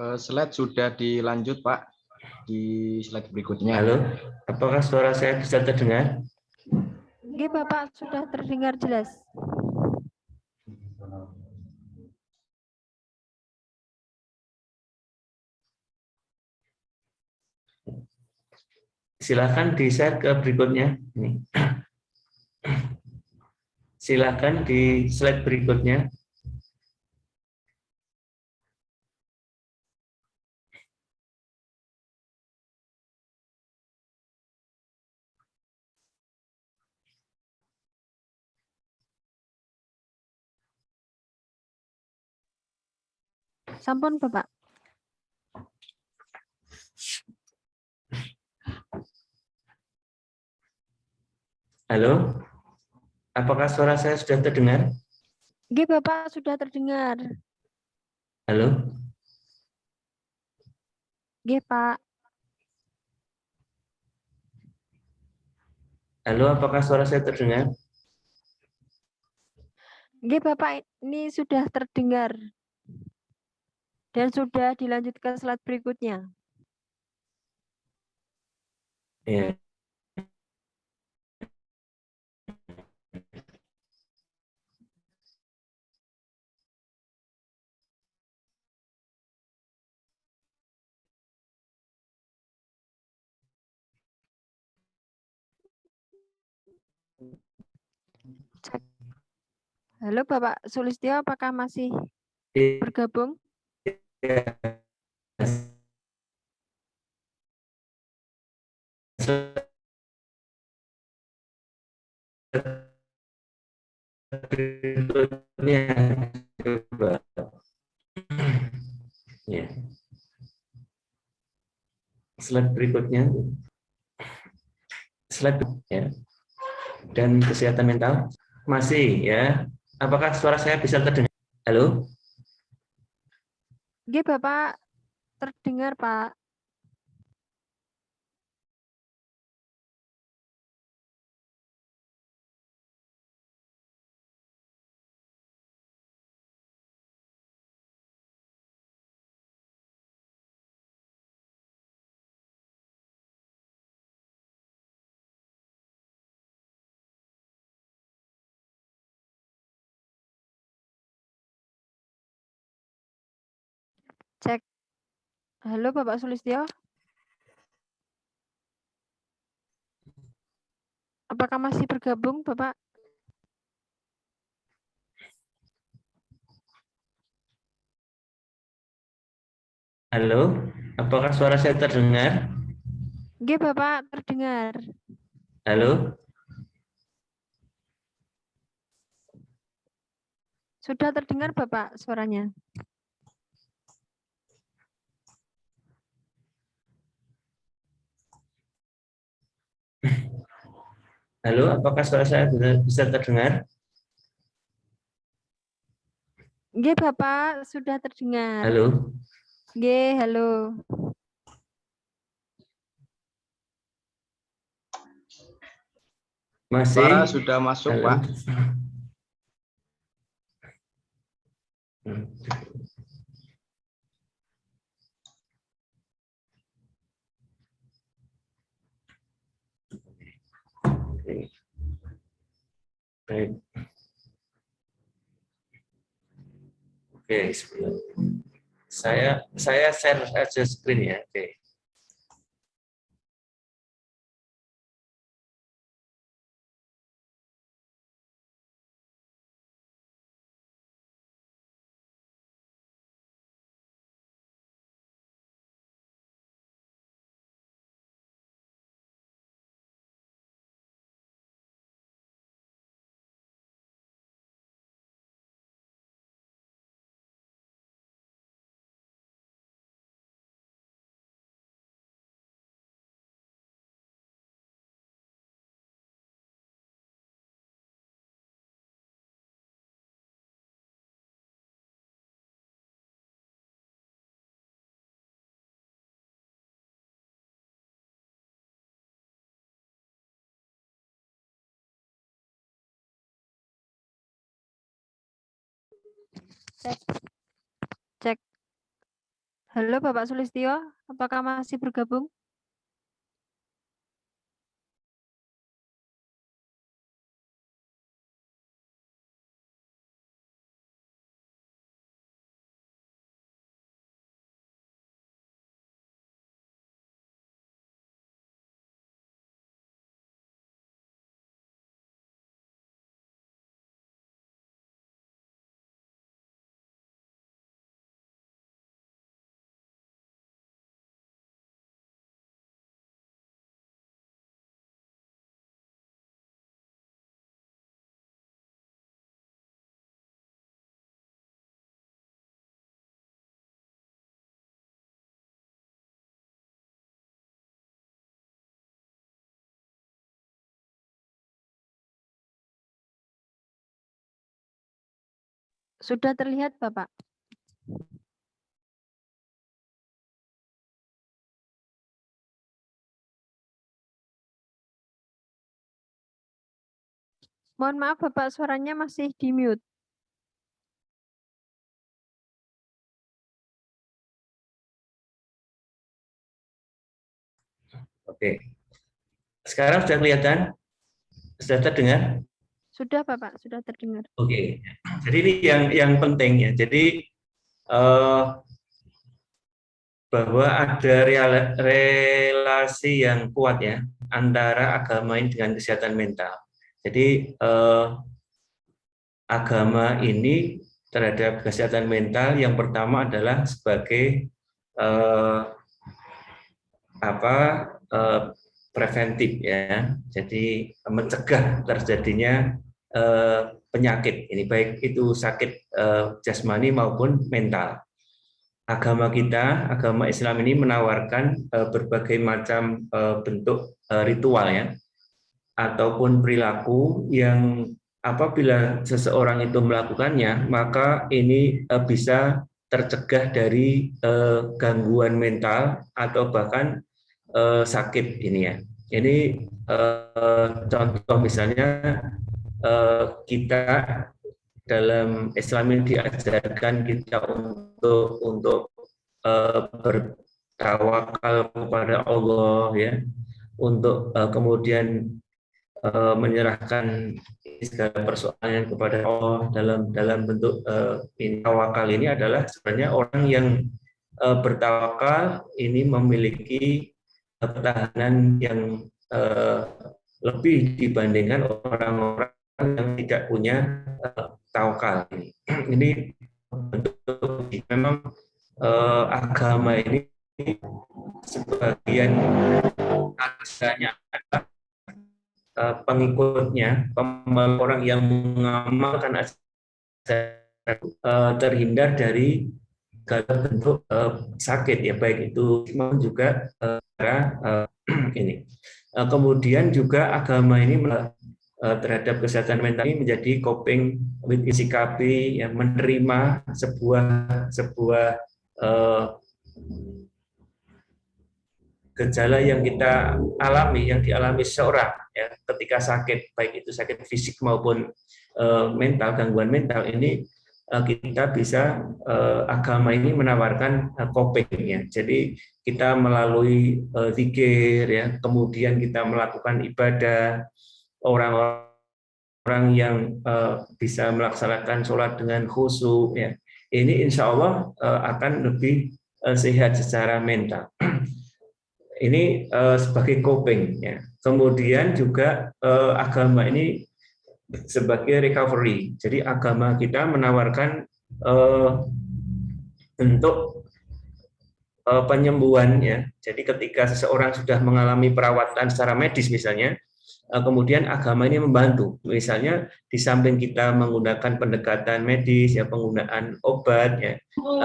Slide sudah dilanjut, Pak, di slide berikutnya. Halo, apakah suara saya bisa terdengar? Oke, Bapak sudah terdengar jelas. Silakan di-share ke berikutnya. Ini. Silakan di slide berikutnya. Sampun, Bapak. Halo, apakah suara saya sudah terdengar? Oke, Bapak sudah terdengar. Halo, Oke, Pak. halo, apakah suara saya terdengar? Oke, Bapak ini sudah terdengar. Dan sudah dilanjut ke slide berikutnya. Ya. Cek. Halo, Bapak Sulistyo, apakah masih bergabung? Berikutnya coba. Ya. Slide berikutnya. Slide ya. Dan kesehatan mental masih ya. Apakah suara saya bisa terdengar? Halo? Oke, Bapak terdengar, Pak. Cek. Halo, Bapak Sulistyo. Apakah masih bergabung, Bapak? Halo? Apakah suara saya terdengar? Oke, Bapak terdengar. Halo? Sudah terdengar, Bapak, suaranya. Halo, apakah suara saya bisa terdengar? Oke, Bapak sudah terdengar. Halo? Oke, halo. Masih? Suara sudah masuk, Halo? Pak. Oke. Baik. Oke, saya share aja screen ya. Oke. Cek. Halo Bapak Sulistyo, apakah masih bergabung? Sudah terlihat Bapak? Mohon maaf Bapak, suaranya masih di mute. Oke. Sekarang sudah kelihatan? Sudah terdengar? Sudah Bapak, sudah terdengar. Oke. Jadi ini yang penting ya. Jadi bahwa ada relasi yang kuat ya antara agama ini dengan kesehatan mental. Jadi agama ini terhadap kesehatan mental yang pertama adalah sebagai preventif ya. Jadi mencegah terjadinya penyakit ini, baik itu sakit jasmani maupun mental. Agama kita, agama Islam ini menawarkan berbagai macam bentuk ritual ya, ataupun perilaku yang apabila seseorang itu melakukannya, maka ini bisa tercegah dari gangguan mental atau bahkan sakit ini ya. Ini contoh misalnya kita dalam Islam ini diajarkan kita untuk bertawakal kepada Allah ya, untuk kemudian menyerahkan segala persoalan kepada Allah dalam bentuk tawakal. Ini adalah sebenarnya orang yang bertawakal ini memiliki ketahanan yang lebih dibandingkan orang-orang yang tidak punya tawakal. Ini bentuk memang agama ini sebagian ajarannya pengikutnya, orang yang mengamalkan ajaran terhindar dari segala bentuk sakit ya, baik itu juga ini. Kemudian juga agama ini terhadap kesehatan mental ini menjadi coping with sikapi yang menerima sebuah gejala yang kita alami, yang dialami seorang ya, ketika sakit, baik itu sakit fisik maupun mental, gangguan mental ini kita bisa agama ini menawarkan coping ya. Jadi kita melalui zikir ya, kemudian kita melakukan ibadah, orang-orang yang bisa melaksanakan sholat dengan khusyuk ya, ini insya Allah akan lebih sehat secara mental. Ini sebagai coping ya. Kemudian juga agama ini sebagai recovery. Jadi agama kita menawarkan bentuk penyembuhan ya. Jadi ketika seseorang sudah mengalami perawatan secara medis misalnya, kemudian agama ini membantu. Misalnya di samping kita menggunakan pendekatan medis ya, penggunaan obat ya,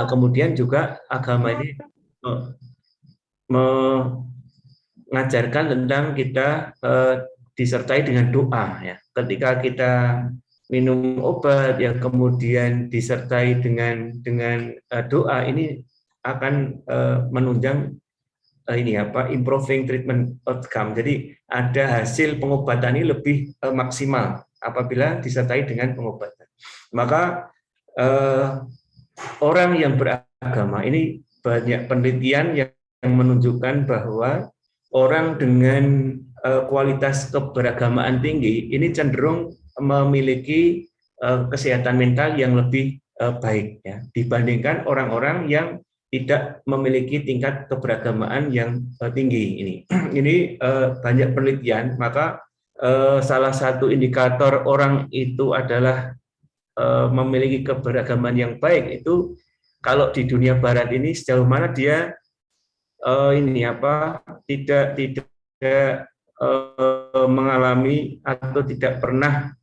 kemudian juga agama ini mengajarkan tentang kita disertai dengan doa ya. Ketika kita minum obat yang kemudian disertai dengan doa, ini akan menunjang improving treatment outcome. Jadi ada hasil pengobatan ini lebih maksimal apabila disertai dengan pengobatan. Maka orang yang beragama ini banyak penelitian yang menunjukkan bahwa orang dengan kualitas keberagamaan tinggi ini cenderung memiliki kesehatan mental yang lebih baik ya, dibandingkan orang-orang yang tidak memiliki tingkat keberagamaan yang tinggi ini. Ini banyak penelitian, maka salah satu indikator orang itu adalah memiliki keberagaman yang baik itu kalau di dunia barat ini sejauh mana dia tidak mengalami atau tidak pernah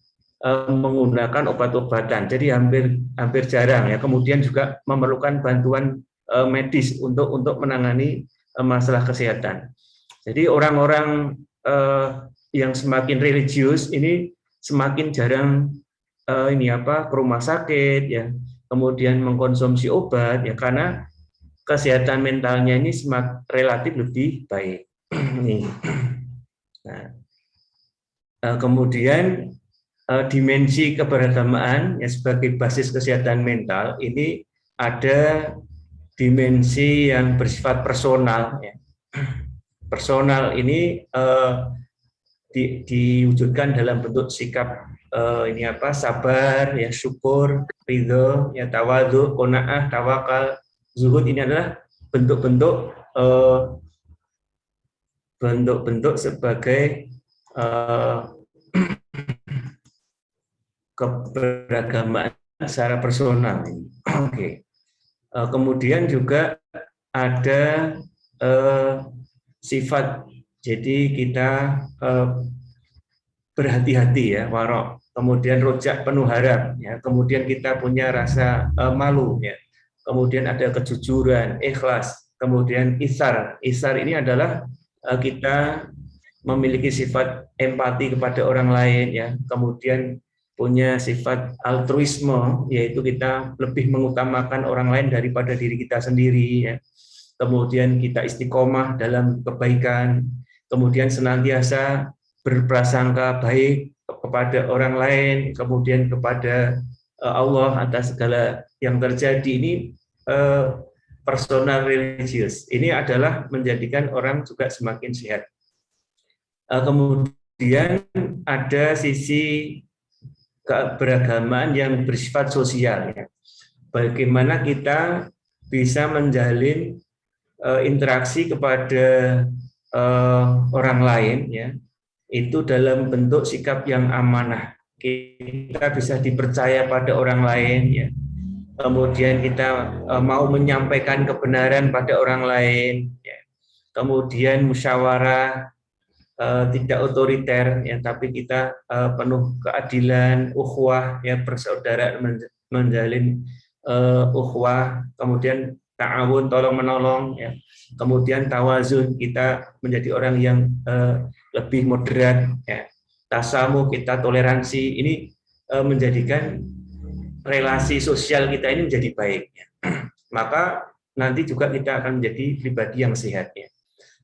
menggunakan obat-obatan, jadi hampir jarang ya. Kemudian juga memerlukan bantuan medis untuk menangani masalah kesehatan. Jadi orang-orang yang semakin religius ini semakin jarang ke rumah sakit ya, kemudian mengkonsumsi obat ya, karena kesehatan mentalnya ini relatif lebih baik. Nah, kemudian dimensi keberagamaan ya, sebagai basis kesehatan mental ini ada dimensi yang bersifat personal ya. Personal ini diwujudkan dalam bentuk sikap sabar ya, syukur, ridho ya, tawadhu, qanaah, tawakal, zuhud. Ini adalah bentuk sebagai keberagamaan secara personal. Oke. Kemudian juga ada sifat, jadi kita berhati-hati ya, warok, kemudian rojak, penuh harap ya, kemudian kita punya rasa malu ya, kemudian ada kejujuran, ikhlas, kemudian isar. Isar ini adalah kita memiliki sifat empati kepada orang lain ya, kemudian punya sifat altruisme, yaitu kita lebih mengutamakan orang lain daripada diri kita sendiri ya. Kemudian kita istiqomah dalam kebaikan, kemudian senantiasa berprasangka baik kepada orang lain, kemudian kepada Allah atas segala yang terjadi. Ini personal religious. Ini adalah menjadikan orang juga semakin sehat. Kemudian ada sisi keberagamaan yang bersifat sosial ya. Bagaimana kita bisa menjalin interaksi kepada orang lain ya, itu dalam bentuk sikap yang amanah. Kita bisa dipercaya pada orang lain ya. Kemudian kita mau menyampaikan kebenaran pada orang lain ya. Kemudian musyawarah, tidak otoriter ya, tapi kita penuh keadilan, ukhuwah ya, persaudaraan, menjalin ukhuwah, kemudian ta'awun, tolong menolong ya. Kemudian tawazun, kita menjadi orang yang lebih moderat ya. Tasamuh, kita toleransi. Ini menjadikan relasi sosial kita ini menjadi baik ya. Maka nanti juga kita akan menjadi pribadi yang sehat ya.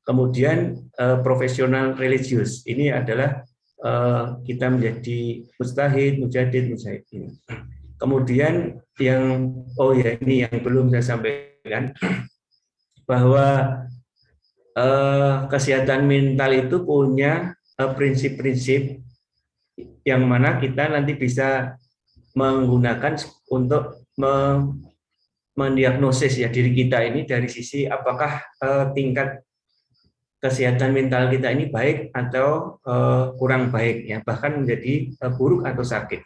Kemudian profesional religius, ini adalah kita menjadi mujtahid, mujadid, mujahidin. Kemudian ini yang belum saya sampaikan, bahwa kesehatan mental itu punya prinsip-prinsip yang mana kita nanti bisa menggunakan untuk mendiagnosis ya diri kita ini dari sisi apakah tingkat kesehatan mental kita ini baik atau kurang baik ya, bahkan menjadi buruk atau sakit.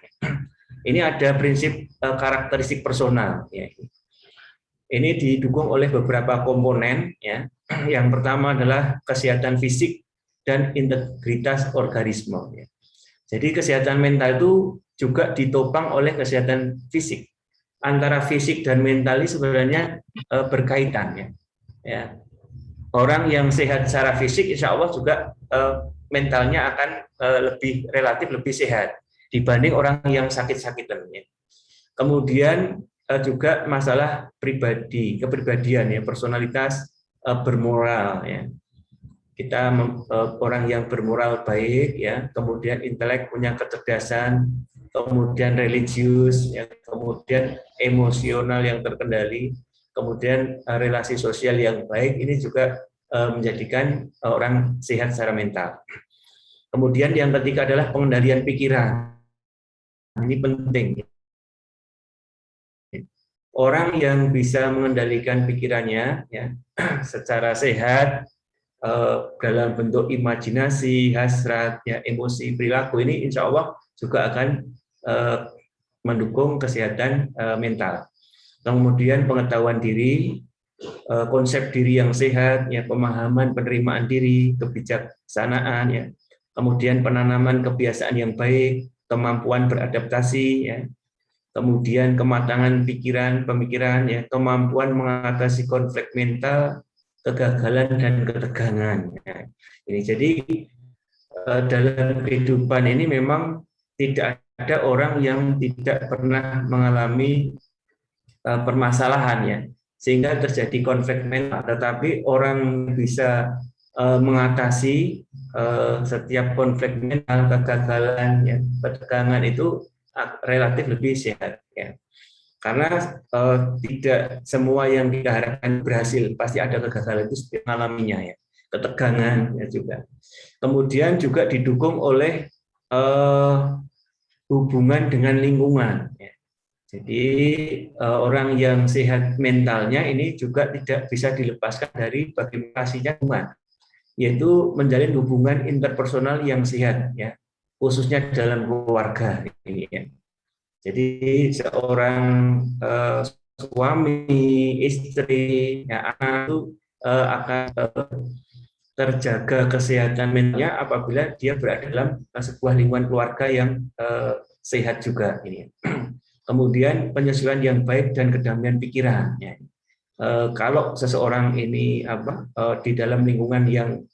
Ini ada prinsip karakteristik personal ya. Ini didukung oleh beberapa komponen ya. Yang pertama adalah kesehatan fisik dan integritas organisme ya. Jadi kesehatan mental itu juga ditopang oleh kesehatan fisik. Antara fisik dan mental ini sebenarnya berkaitan ya. Ya. Orang yang sehat secara fisik, insya Allah juga mentalnya akan relatif lebih sehat dibanding orang yang sakit-sakitan. Ya. Kemudian juga masalah kepribadian ya, personalitas, bermoral ya. Kita orang yang bermoral baik ya, kemudian intelek, punya kecerdasan, kemudian religius, ya, kemudian emosional yang terkendali, kemudian relasi sosial yang baik, ini juga menjadikan orang sehat secara mental. Kemudian yang ketiga adalah pengendalian pikiran. Ini penting. Orang yang bisa mengendalikan pikirannya ya, secara sehat dalam bentuk imajinasi, hasrat, ya, emosi, perilaku, ini insya Allah juga akan mendukung kesehatan mental. Kemudian pengetahuan diri, konsep diri yang sehat, ya, pemahaman penerimaan diri, kebijaksanaan, ya, kemudian penanaman kebiasaan yang baik, kemampuan beradaptasi, ya, kemudian kematangan pikiran, pemikiran, ya, kemampuan mengatasi konflik mental, kegagalan dan ketegangan. Ya. Ini jadi dalam kehidupan ini memang tidak ada orang yang tidak pernah mengalami permasalahan, ya, sehingga terjadi konflik mental. Tetapi orang bisa mengatasi setiap konflik mental, kegagalan, ya, ketegangan itu relatif lebih sehat, ya. Karena tidak semua yang kita harapkan berhasil, pasti ada kegagalan itu setiap mengalaminya, ya, ketegangan, ya, juga. Kemudian juga didukung oleh hubungan dengan lingkungan, ya. Jadi orang yang sehat mentalnya ini juga tidak bisa dilepaskan dari bagaimana lingkungan, yaitu menjalin hubungan interpersonal yang sehat, ya, khususnya dalam keluarga ini, ya. Jadi seorang suami, istri, ya, anak itu akan terjaga kesehatan mentalnya apabila dia berada dalam sebuah lingkungan keluarga yang sehat juga ini. Kemudian penyesuaian yang baik dan kedamaian pikiran, ya. Kalau seseorang ini di dalam lingkungan yang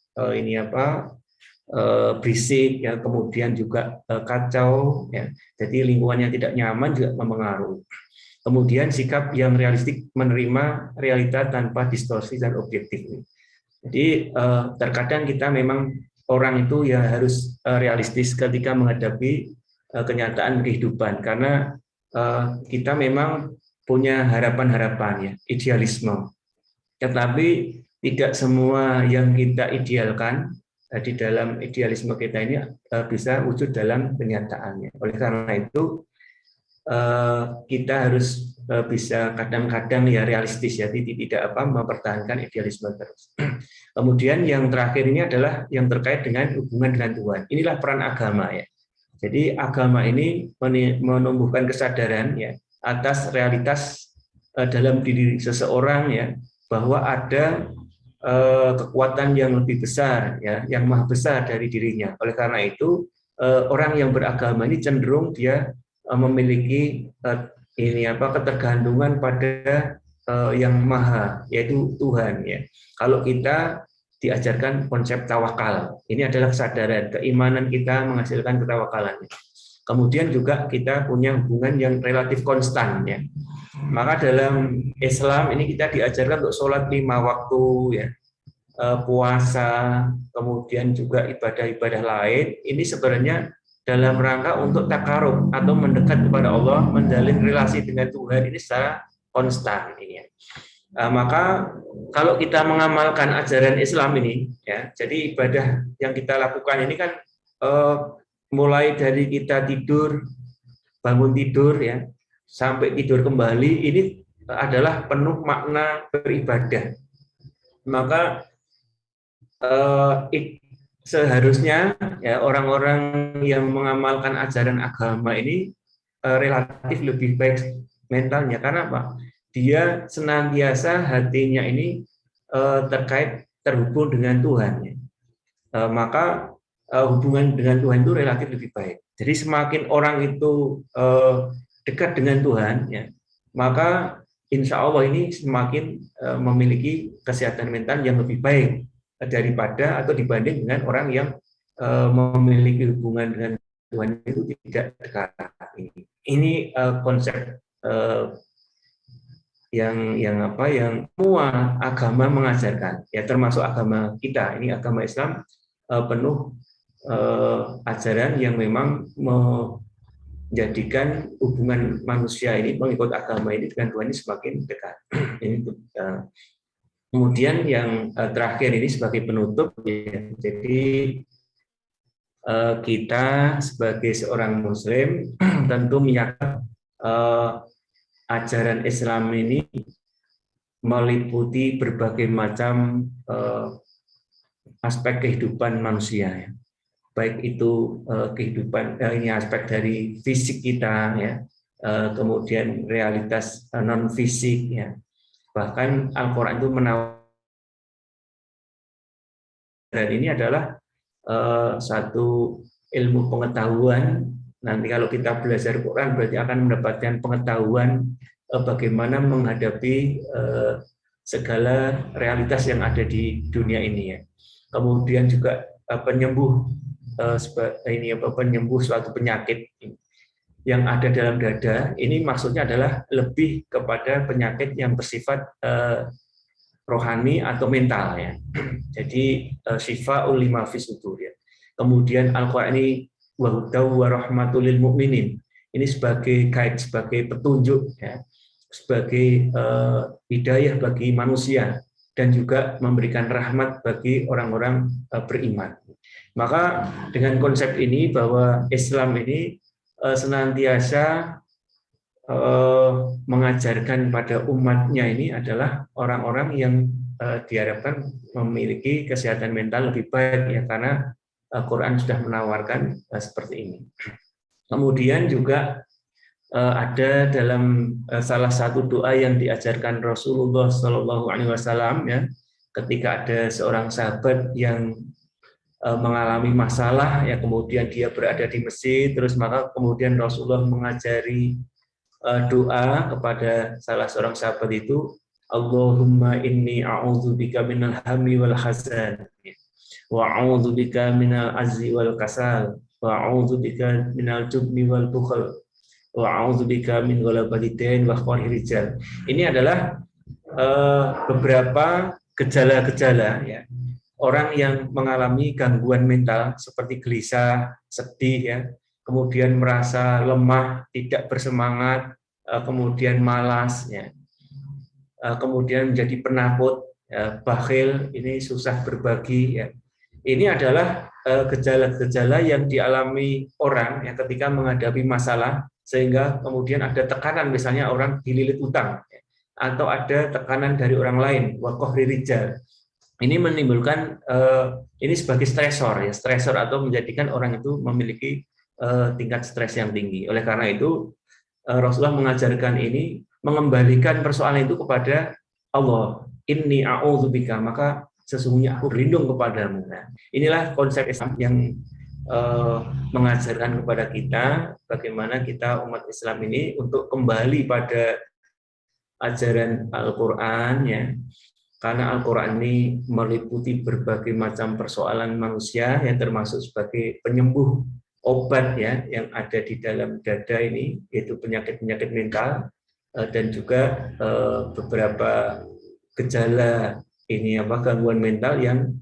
berisik, ya, kemudian juga kacau, ya, jadi lingkungan yang tidak nyaman juga mempengaruhi. Kemudian sikap yang realistik, menerima realita tanpa distorsi dan objektif. Jadi terkadang kita memang orang itu ya harus realistis ketika menghadapi kenyataan kehidupan, karena kita memang punya harapan-harapan, ya, idealisme. Tetapi tidak semua yang kita idealkan di dalam idealisme kita ini bisa wujud dalam kenyataannya. Oleh karena itu kita harus bisa kadang-kadang ya realistis, ya, tidak mempertahankan idealisme terus. Kemudian yang terakhir ini adalah yang terkait dengan hubungan dengan Tuhan. Inilah peran agama, ya. Jadi agama ini menumbuhkan kesadaran, ya, atas realitas dalam diri seseorang, ya, bahwa ada kekuatan yang lebih besar, ya, yang maha besar dari dirinya. Oleh karena itu orang yang beragama ini cenderung dia memiliki ketergantungan pada yang maha, yaitu Tuhan, ya. Kalau kita diajarkan konsep tawakal, ini adalah kesadaran keimanan kita menghasilkan ketawakalan. Kemudian juga kita punya hubungan yang relatif konstan, ya. Maka dalam Islam ini kita diajarkan untuk sholat 5 waktu, ya, puasa, kemudian juga ibadah-ibadah lain. Ini sebenarnya dalam rangka untuk takarub atau mendekat kepada Allah, menjalin relasi dengan Tuhan ini secara konstan, ini, ya. Maka kalau kita mengamalkan ajaran Islam ini, ya, jadi ibadah yang kita lakukan ini kan mulai dari kita tidur, bangun tidur, ya, sampai tidur kembali, ini adalah penuh makna beribadah. Maka seharusnya, ya, orang-orang yang mengamalkan ajaran agama ini relatif lebih baik mentalnya. Karena apa? Dia senantiasa hatinya ini terhubung dengan Tuhan, ya. Maka hubungan dengan Tuhan itu relatif lebih baik. Jadi semakin orang itu dekat dengan Tuhan, ya, maka insya Allah ini semakin memiliki kesehatan mental yang lebih baik daripada atau dibanding dengan orang yang memiliki hubungan dengan Tuhan itu tidak dekat. Ini konsep yang semua agama mengajarkan, ya, termasuk agama kita. Ini agama Islam penuh ajaran yang memang menjadikan hubungan manusia ini, mengikut agama ini dengan Tuhan ini semakin dekat. Ini kemudian yang terakhir ini sebagai penutup, ya, jadi kita sebagai seorang Muslim tentu meyakini ajaran Islam ini meliputi berbagai macam aspek kehidupan manusia, ya. Baik itu kehidupan ini aspek dari fisik kita, ya, kemudian realitas non fisik, ya. Bahkan Al-Quran itu menawarkan, dan ini adalah satu ilmu pengetahuan. Nanti kalau kita belajar Quran berarti akan mendapatkan pengetahuan bagaimana menghadapi segala realitas yang ada di dunia ini, ya. Kemudian juga penyembuh penyembuh suatu penyakit yang ada dalam dada. Ini maksudnya adalah lebih kepada penyakit yang bersifat rohani atau mental, ya. Jadi syifaa'ul lima fis sudur, ya. Kemudian Al-Qur'an ini wa hudaw wa rahmatul lil mu'minin. Ini sebagai guide, sebagai petunjuk, ya, sebagai hidayah bagi manusia dan juga memberikan rahmat bagi orang-orang beriman. Maka dengan konsep ini bahwa Islam ini senantiasa mengajarkan pada umatnya ini adalah orang-orang yang diharapkan memiliki kesehatan mental lebih baik, ya, karena Quran sudah menawarkan seperti ini. Kemudian juga ada dalam salah satu doa yang diajarkan Rasulullah SAW, ya, ketika ada seorang sahabat yang mengalami masalah, ya, kemudian dia berada di masjid, terus maka kemudian Rasulullah mengajari doa kepada salah seorang sahabat itu, Allahumma inni a'udzubika minal hammi wal hazan wa a'udzubika minal azzi wal kasal wa a'udzubika minal jubni wal bukhl wa a'udzubika min ghalabati dain wa qahri rijal. Ini adalah beberapa gejala-gejala, ya, orang yang mengalami gangguan mental seperti gelisah, sedih, ya, kemudian merasa lemah, tidak bersemangat, kemudian malas, ya, kemudian menjadi penakut, ya, bakhil, ini susah berbagi, ya. Ini adalah gejala-gejala yang dialami orang, ya, ketika menghadapi masalah, sehingga kemudian ada tekanan, misalnya orang dililit utang, ya, atau ada tekanan dari orang lain, wa qahri rijal. Ini menimbulkan ini sebagai stresor, ya, stresor atau menjadikan orang itu memiliki tingkat stres yang tinggi. Oleh karena itu Rasulullah mengajarkan ini, mengembalikan persoalan itu kepada Allah. Inni a'udzubika, maka sesungguhnya aku berlindung kepadamu. Nah, inilah konsep Islam yang mengajarkan kepada kita bagaimana kita umat Islam ini untuk kembali pada ajaran Al-Quran, ya. Karena Al-Quran ini meliputi berbagai macam persoalan manusia, yang termasuk sebagai penyembuh obat, ya, yang ada di dalam dada ini, yaitu penyakit-penyakit mental, dan juga beberapa gejala ini, gangguan mental yang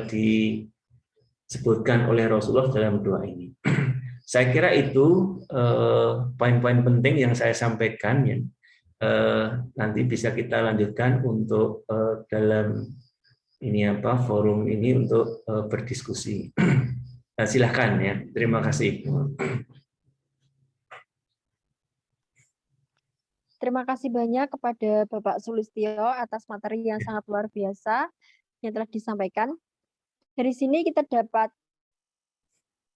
disebutkan oleh Rasulullah dalam doa ini. Saya kira itu poin-poin penting yang saya sampaikan, ya. Nanti bisa kita lanjutkan untuk dalam ini forum ini untuk berdiskusi. Silahkan, ya. Terima kasih. Terima kasih banyak kepada Bapak Sulistyo atas materi yang sangat luar biasa yang telah disampaikan. Dari sini kita dapat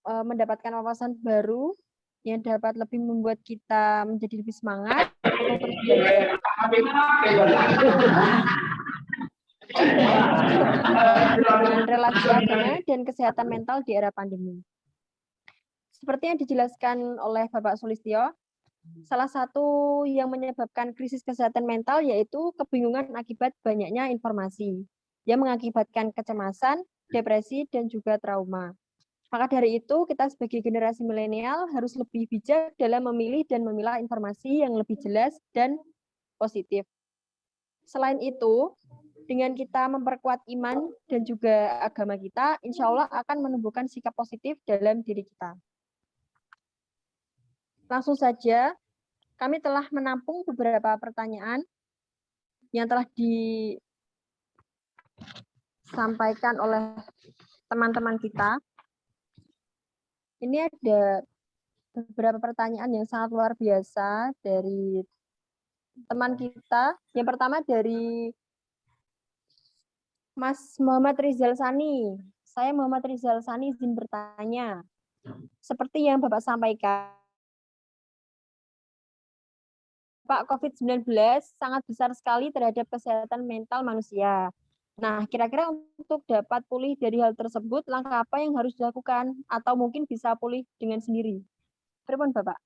mendapatkan wawasan baru yang dapat lebih membuat kita menjadi lebih semangat untuk terus belajar. Dengan relasi agama dan kesehatan mental di era pandemi. Seperti yang dijelaskan oleh Bapak Sulistyo, salah satu yang menyebabkan krisis kesehatan mental yaitu kebingungan akibat banyaknya informasi yang mengakibatkan kecemasan, depresi, dan juga trauma. Maka dari itu, kita sebagai generasi milenial harus lebih bijak dalam memilih dan memilah informasi yang lebih jelas dan positif. Selain itu, dengan kita memperkuat iman dan juga agama kita, insya Allah akan menumbuhkan sikap positif dalam diri kita. langsung saja kami telah menampung beberapa pertanyaan yang telah disampaikan oleh teman-teman kita. Ini ada beberapa pertanyaan yang sangat luar biasa dari teman kita. Yang pertama dari Mas Muhammad Rizal Sani. Saya Muhammad Rizal Sani izin bertanya. Seperti yang Bapak sampaikan, Pak, COVID-19 sangat besar sekali terhadap kesehatan mental manusia. Nah, kira-kira untuk dapat pulih dari hal tersebut, langkah apa yang harus dilakukan? Atau mungkin bisa pulih dengan sendiri? Pripun, Bapak?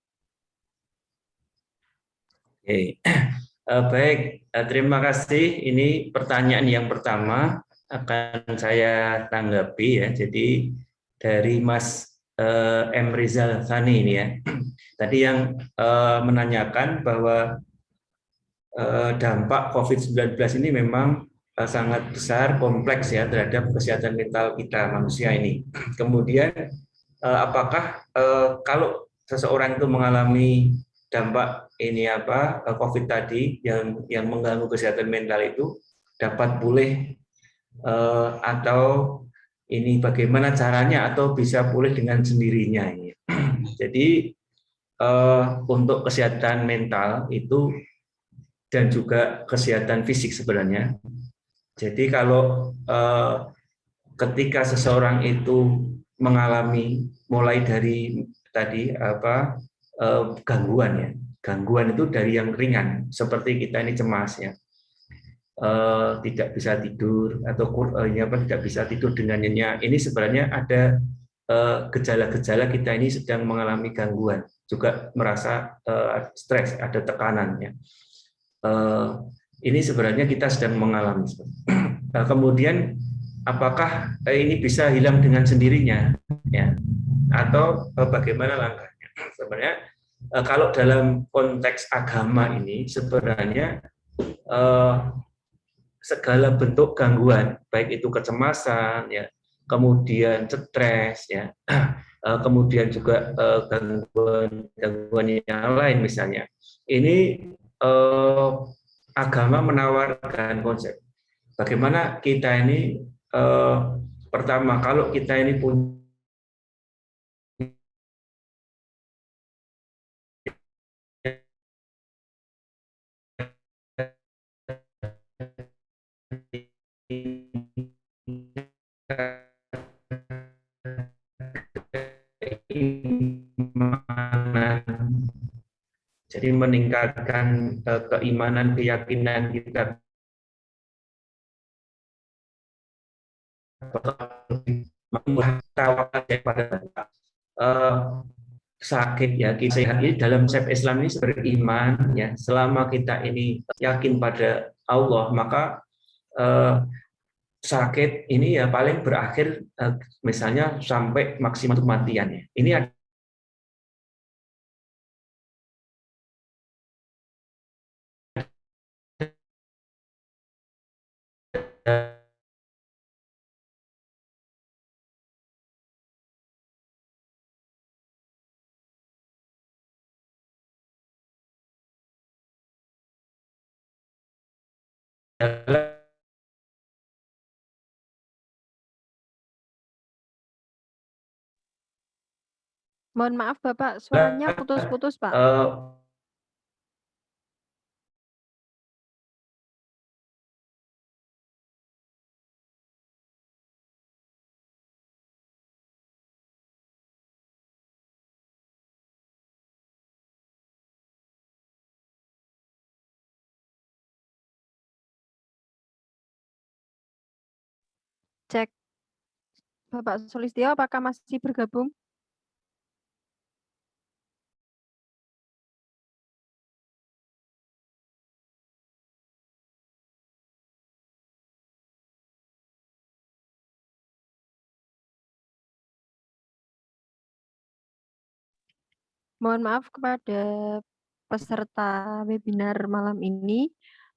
Oke. Baik, terima kasih. Ini pertanyaan yang pertama akan saya tanggapi ya. Jadi dari Mas M. Rizal Sani ini ya. Tadi yang menanyakan bahwa dampak COVID-19 ini memang sangat besar, kompleks ya terhadap kesehatan mental kita manusia ini. Kemudian apakah kalau seseorang itu mengalami dampak ini COVID tadi yang mengganggu kesehatan mental itu dapat pulih atau ini bagaimana caranya atau bisa pulih dengan sendirinya ini. Jadi untuk kesehatan mental itu dan juga kesehatan fisik sebenarnya. Jadi kalau ketika seseorang itu mengalami mulai dari tadi gangguan ya, gangguan itu dari yang ringan seperti kita ini cemas ya, tidak bisa tidur atau tidak bisa tidur dengan nyenyak. Ini sebenarnya ada gejala-gejala kita ini sedang mengalami gangguan, juga merasa stres, ada tekanan ya. Ini sebenarnya kita sedang mengalami. Kemudian apakah ini bisa hilang dengan sendirinya ya atau bagaimana langkahnya? Sebenarnya kalau dalam konteks agama ini sebenarnya segala bentuk gangguan baik itu kecemasan ya, kemudian stres ya, kemudian juga gangguan yang lain misalnya. Ini agama menawarkan konsep bagaimana kita ini pertama kalau kita ini punya keimanan, jadi meningkatkan keimanan, keyakinan kita tawakal kepada sakit ya kita ini dalam konsep Islam ini beriman ya selama kita ini yakin pada Allah maka sakit ini ya paling berakhir misalnya sampai maksimal kematian ya. Ini ada Mohon maaf, Bapak, suaranya putus-putus, Pak. Cek. Bapak Sulistyo, apakah masih bergabung? Mohon maaf kepada peserta webinar malam ini.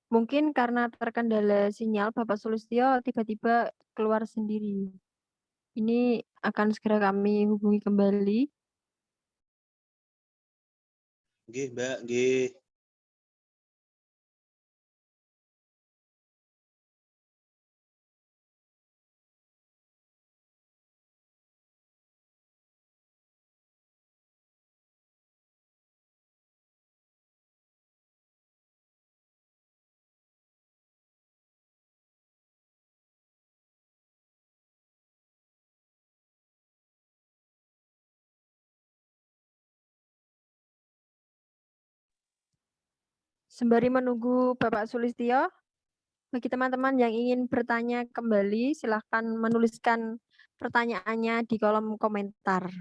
Mungkin karena terkendala sinyal, Bapak Sulistyo tiba-tiba keluar sendiri. Ini akan segera kami hubungi kembali. Nggih, Mbak, nggih. Sembari menunggu Bapak Sulistyo, bagi teman-teman yang ingin bertanya kembali, silahkan menuliskan pertanyaannya di kolom komentar.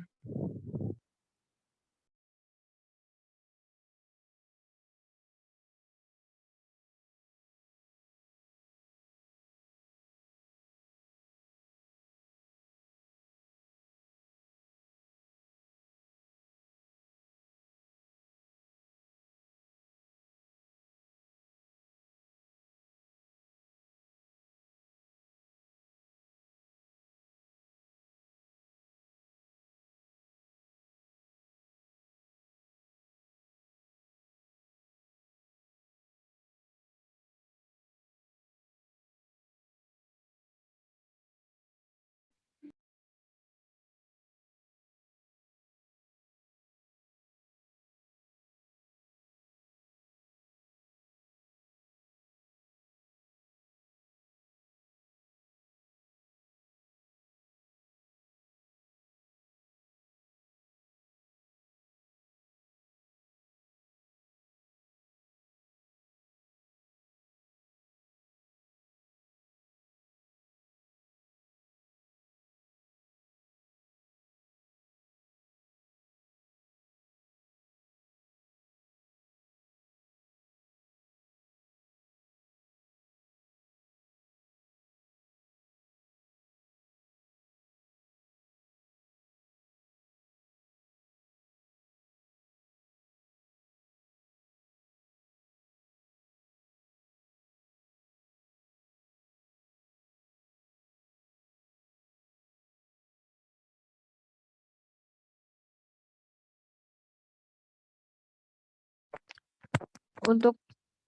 Untuk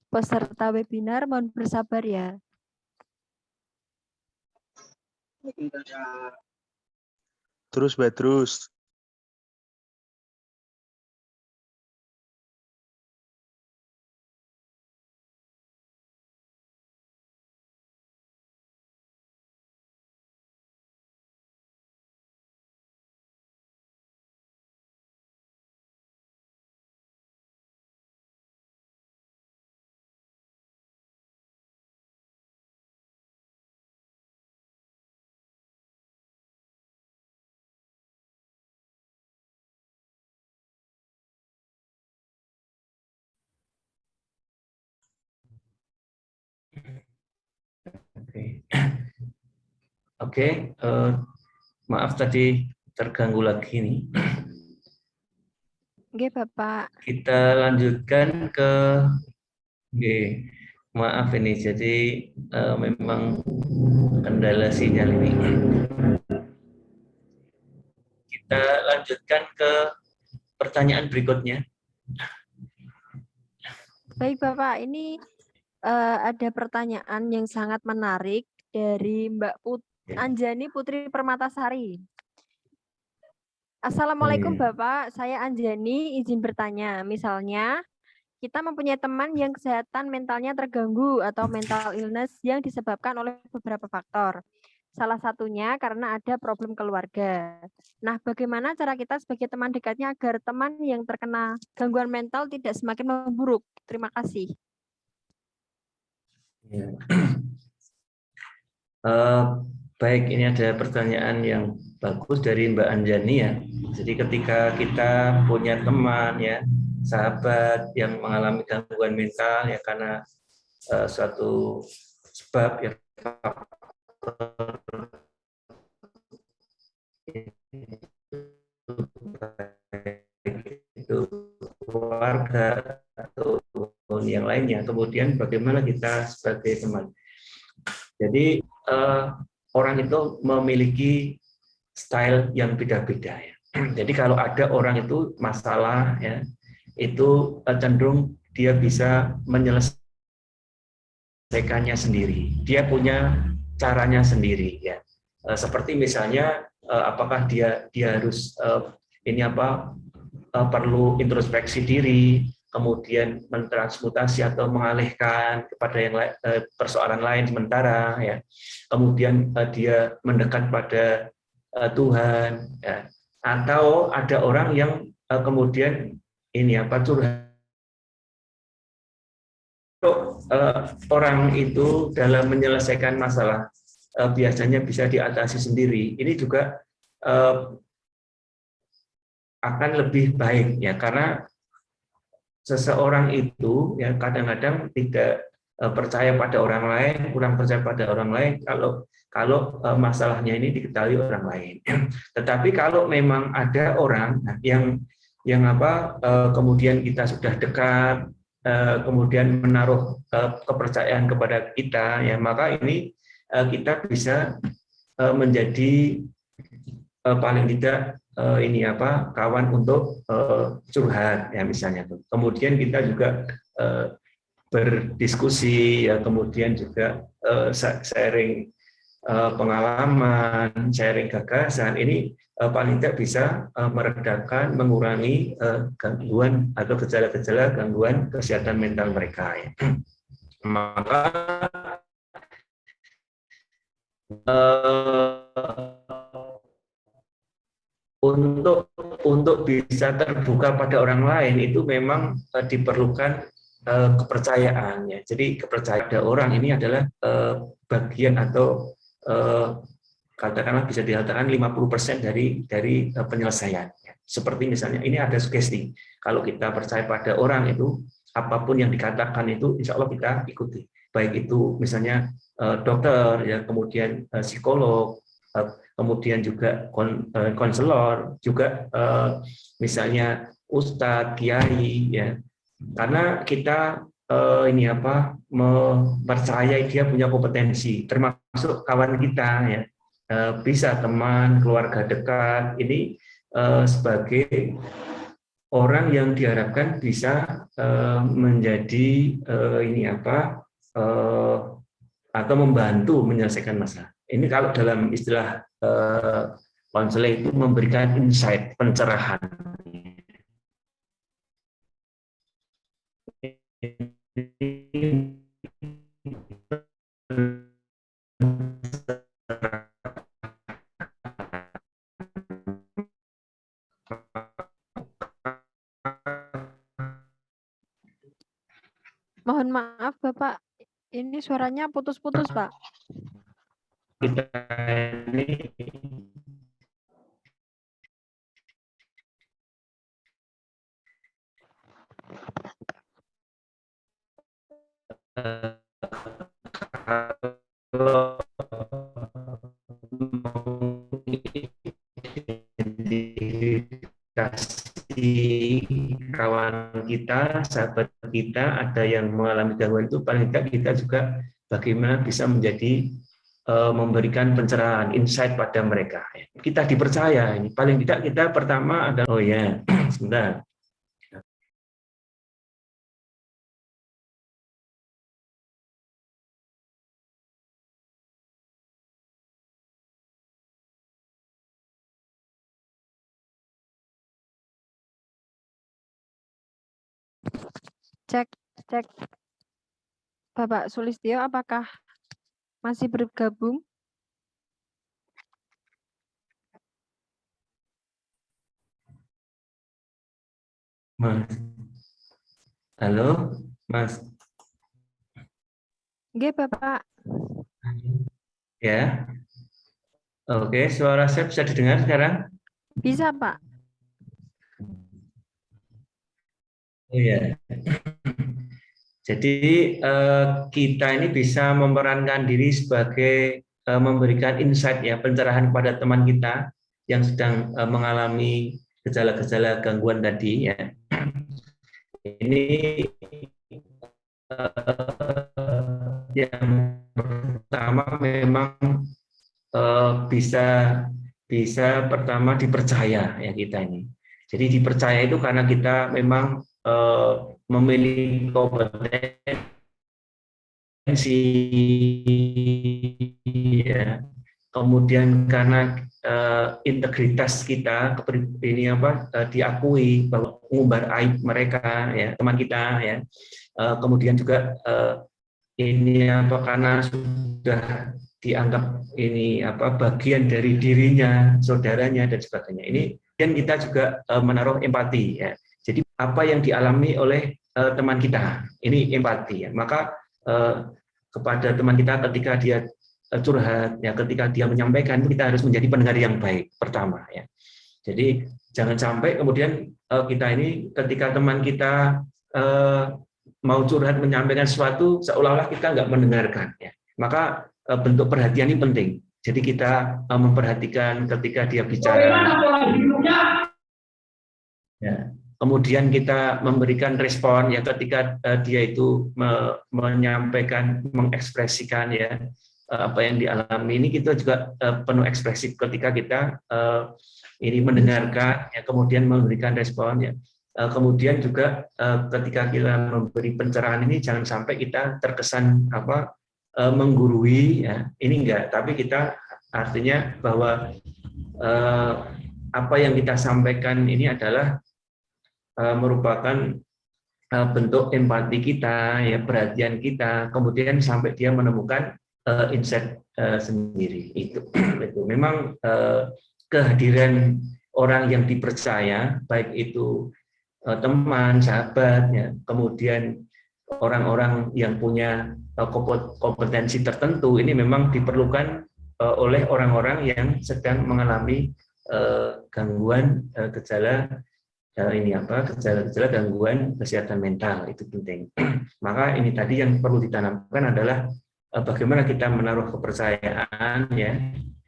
peserta webinar, mohon bersabar ya. Terus, Mbak, terus. Oke, maaf tadi terganggu lagi nih. Oke, Bapak. Kita lanjutkan ke, maaf ini, jadi memang kendala sinyal ini. Kita lanjutkan ke pertanyaan berikutnya. Baik, Bapak. Ini ada pertanyaan yang sangat menarik dari Mbak Anjani Putri Permatasari. Assalamualaikum Bapak, saya Anjani, izin bertanya. Misalnya, kita mempunyai teman yang kesehatan mentalnya terganggu atau mental illness yang disebabkan oleh beberapa faktor. Salah satunya karena ada problem keluarga. Nah, bagaimana cara kita sebagai teman dekatnya agar teman yang terkena gangguan mental tidak semakin memburuk? Terima kasih. Ya. Baik, ini ada pertanyaan yang bagus dari Mbak Anjani ya. Jadi ketika kita punya teman ya, sahabat yang mengalami gangguan mental ya karena suatu sebab ya, itu keluarga atau yang lainnya, kemudian bagaimana kita sebagai teman. Jadi orang itu memiliki style yang beda-beda ya. Jadi kalau ada orang itu masalah ya, itu cenderung dia bisa menyelesaikannya sendiri. Dia punya caranya sendiri ya. Seperti misalnya apakah dia harus perlu introspeksi diri, kemudian mentransmutasi atau mengalihkan kepada yang persoalan lain sementara ya. Kemudian dia mendekat pada Tuhan ya. Atau ada orang yang kemudian curhat. Orang itu dalam menyelesaikan masalah biasanya bisa diatasi sendiri. Ini juga akan lebih baik ya, karena seseorang itu ya kadang-kadang tidak percaya pada orang lain, kurang percaya pada orang lain kalau masalahnya ini diketahui orang lain. Tetapi kalau memang ada orang yang kemudian kita sudah dekat, kemudian menaruh kepercayaan kepada kita, ya maka ini kita bisa menjadi paling tidak kawan untuk curhat ya misalnya. Kemudian kita juga berdiskusi ya, kemudian juga sharing pengalaman, sharing gagasan. Ini paling tidak bisa meredakan, mengurangi gangguan atau gejala-gejala gangguan kesehatan mental mereka ya. Maka untuk bisa terbuka pada orang lain itu memang diperlukan kepercayaan ya. Jadi kepercayaan pada orang ini adalah bagian atau katakanlah bisa dikatakan 50% dari penyelesaian. Seperti misalnya ini ada sugesti. Kalau kita percaya pada orang itu, apapun yang dikatakan itu insya Allah kita ikuti. Baik itu misalnya dokter ya, kemudian psikolog, kemudian juga konselor, juga misalnya ustadz, kiai ya. Karena kita mempercayai dia punya kompetensi, termasuk kawan kita ya, bisa teman, keluarga dekat, ini sebagai orang yang diharapkan bisa menjadi atau membantu menyelesaikan masalah. Ini kalau dalam istilah konseling itu memberikan insight, pencerahan. Mohon maaf Bapak, ini suaranya putus-putus Pak. Kita ini kawan kita, sahabat kita, ada yang mengalami gangguan itu, paling tidak kita juga bagaimana bisa menjadi memberikan pencerahan, insight pada mereka. Kita dipercaya, ini paling tidak kita pertama adalah sebentar. Cek. Bapak Sulistyo, apakah masih bergabung? Mas. Halo, Mas. Nggih, Bapak. Ya. Oke, suara saya bisa didengar sekarang? Bisa, Pak. Oh ya. Jadi kita ini bisa memerankan diri sebagai memberikan insight ya, pencerahan kepada teman kita yang sedang mengalami gejala-gejala gangguan tadi ya. Ini yang pertama memang bisa pertama dipercaya ya kita ini. Jadi dipercaya itu karena kita memang memiliki kompetensi ya. Kemudian karena integritas kita ini diakui bahwa mengumbar aib mereka ya teman kita ya. Kemudian juga ini karena sudah dianggap ini bagian dari dirinya, saudaranya dan sebagainya. Ini dan kita juga menaruh empati ya. Jadi apa yang dialami oleh teman kita ini empati ya. Maka kepada teman kita ketika dia curhat ya, ketika dia menyampaikan, kita harus menjadi pendengar yang baik pertama ya. Jadi jangan sampai kemudian kita ini ketika teman kita mau curhat menyampaikan sesuatu seolah-olah kita nggak mendengarkan ya. Maka bentuk perhatian ini penting. Jadi kita memperhatikan ketika dia bicara ya. Kemudian kita memberikan respon ya ketika dia itu menyampaikan, mengekspresikan ya apa yang dialami. Ini kita juga penuh ekspresif ketika kita ini mendengarkan ya, kemudian memberikan respon ya. Kemudian juga ketika kita memberi pencerahan ini jangan sampai kita terkesan menggurui ya. Ini enggak, tapi kita artinya bahwa apa yang kita sampaikan ini adalah merupakan bentuk empati kita ya, perhatian kita, kemudian sampai dia menemukan insight sendiri. Itu memang kehadiran orang yang dipercaya, baik itu teman, sahabat ya, kemudian orang-orang yang punya kompetensi tertentu, ini memang diperlukan oleh orang-orang yang sedang mengalami gangguan gejala gejala-gejala gangguan kesehatan mental. Itu penting. Maka ini tadi yang perlu ditanamkan adalah bagaimana kita menaruh kepercayaan ya,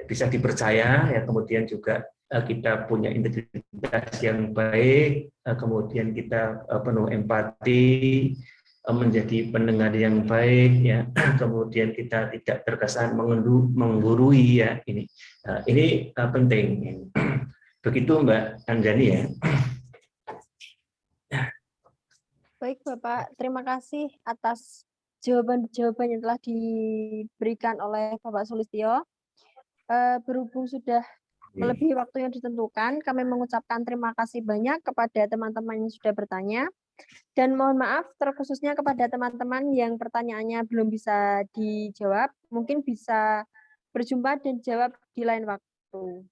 bisa dipercaya ya, kemudian juga kita punya integritas yang baik, kemudian kita penuh empati, menjadi pendengar yang baik ya, kemudian kita tidak terkesan menggurui ya. Ini penting. Begitu Mbak Anjani ya. Baik Bapak, terima kasih atas jawaban-jawaban yang telah diberikan oleh Bapak Sulistyo. Berhubung sudah melebihi waktu yang ditentukan, kami mengucapkan terima kasih banyak kepada teman-teman yang sudah bertanya. Dan mohon maaf terkhususnya kepada teman-teman yang pertanyaannya belum bisa dijawab, mungkin bisa berjumpa dan jawab di lain waktu.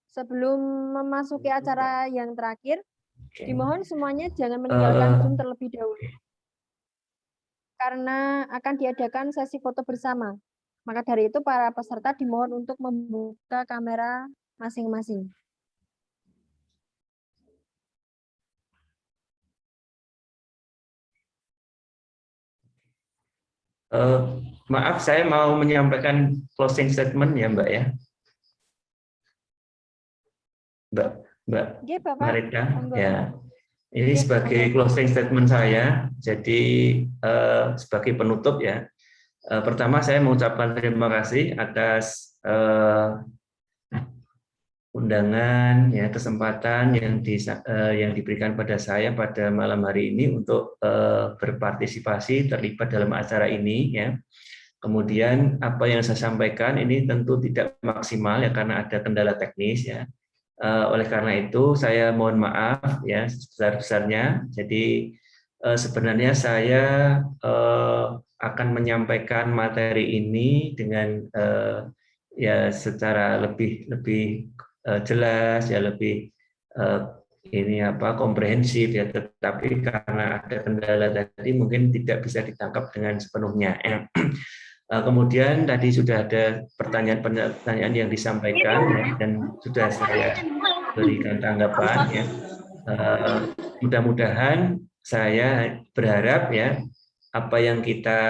Sebelum memasuki acara yang terakhir, dimohon semuanya jangan meninggalkan Zoom terlebih dahulu. Karena akan diadakan sesi foto bersama. Maka dari itu para peserta dimohon untuk membuka kamera masing-masing. Maaf, saya mau menyampaikan closing statement ya Mbak ya. Mbak Marita ya. Ini sebagai closing statement saya. Jadi sebagai penutup ya. Pertama saya mengucapkan terima kasih atas undangan ya, kesempatan yang diberikan pada saya pada malam hari ini untuk berpartisipasi terlibat dalam acara ini ya. Kemudian apa yang saya sampaikan ini tentu tidak maksimal ya karena ada kendala teknis ya. Oleh karena itu saya mohon maaf ya sebesar-besarnya. Jadi sebenarnya saya akan menyampaikan materi ini dengan ya secara lebih jelas ya, lebih komprehensif ya, tetapi karena ada kendala tadi mungkin tidak bisa ditangkap dengan sepenuhnya. Kemudian tadi sudah ada pertanyaan yang disampaikan ya, dan sudah saya berikan tanggapan ya. Mudah-mudahan saya berharap ya apa yang kita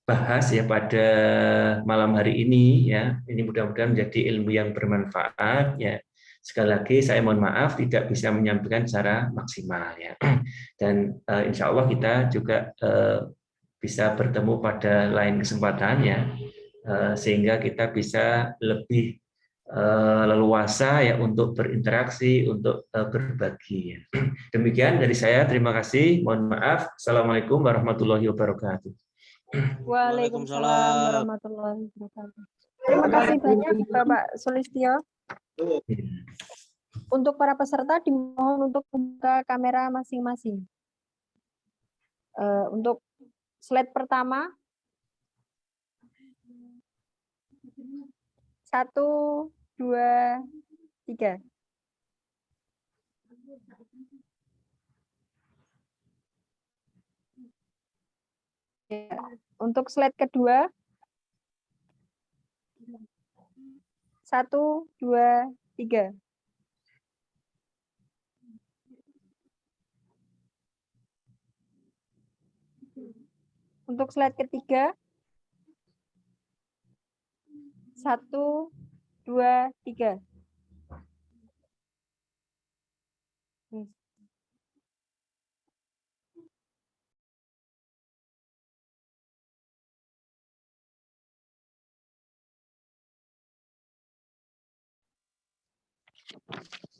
bahas ya pada malam hari ini ya, ini mudah-mudahan menjadi ilmu yang bermanfaat ya. Sekali lagi saya mohon maaf tidak bisa menyampaikan secara maksimal ya. Dan insya Allah kita juga bisa bertemu pada lain kesempatan ya, sehingga kita bisa lebih leluasa ya untuk berinteraksi, untuk berbagi. Demikian dari saya. Terima kasih. Mohon maaf. Assalamualaikum warahmatullahi wabarakatuh. Waalaikumsalam warahmatullahi wabarakatuh. Terima kasih banyak Bapak Sulistyo. Untuk para peserta dimohon untuk membuka kamera masing-masing. Untuk slide pertama, 1, 2, 3. Ya, untuk slide kedua, 1, 2, 3. Untuk slide ketiga, 1, 2, 3.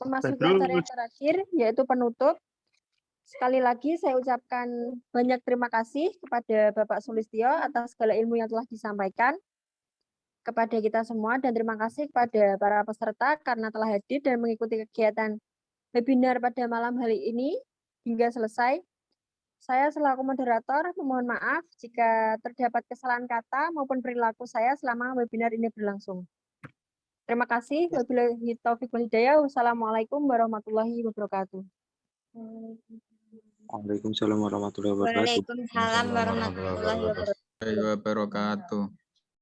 Memasuki acara yang terakhir, yaitu penutup. Sekali lagi saya ucapkan banyak terima kasih kepada Bapak Sulistyo atas segala ilmu yang telah disampaikan kepada kita semua, dan terima kasih kepada para peserta karena telah hadir dan mengikuti kegiatan webinar pada malam hari ini hingga selesai. Saya selaku moderator memohon maaf jika terdapat kesalahan kata maupun perilaku saya selama webinar ini berlangsung. Terima kasih. Wabillahi taufiq wal hidayah. Wassalamualaikum warahmatullahi wabarakatuh. Waalaikumsalam warahmatullahi wabarakatuh. Waalaikumsalam warahmatullahi wabarakatuh. Wabarakatuh.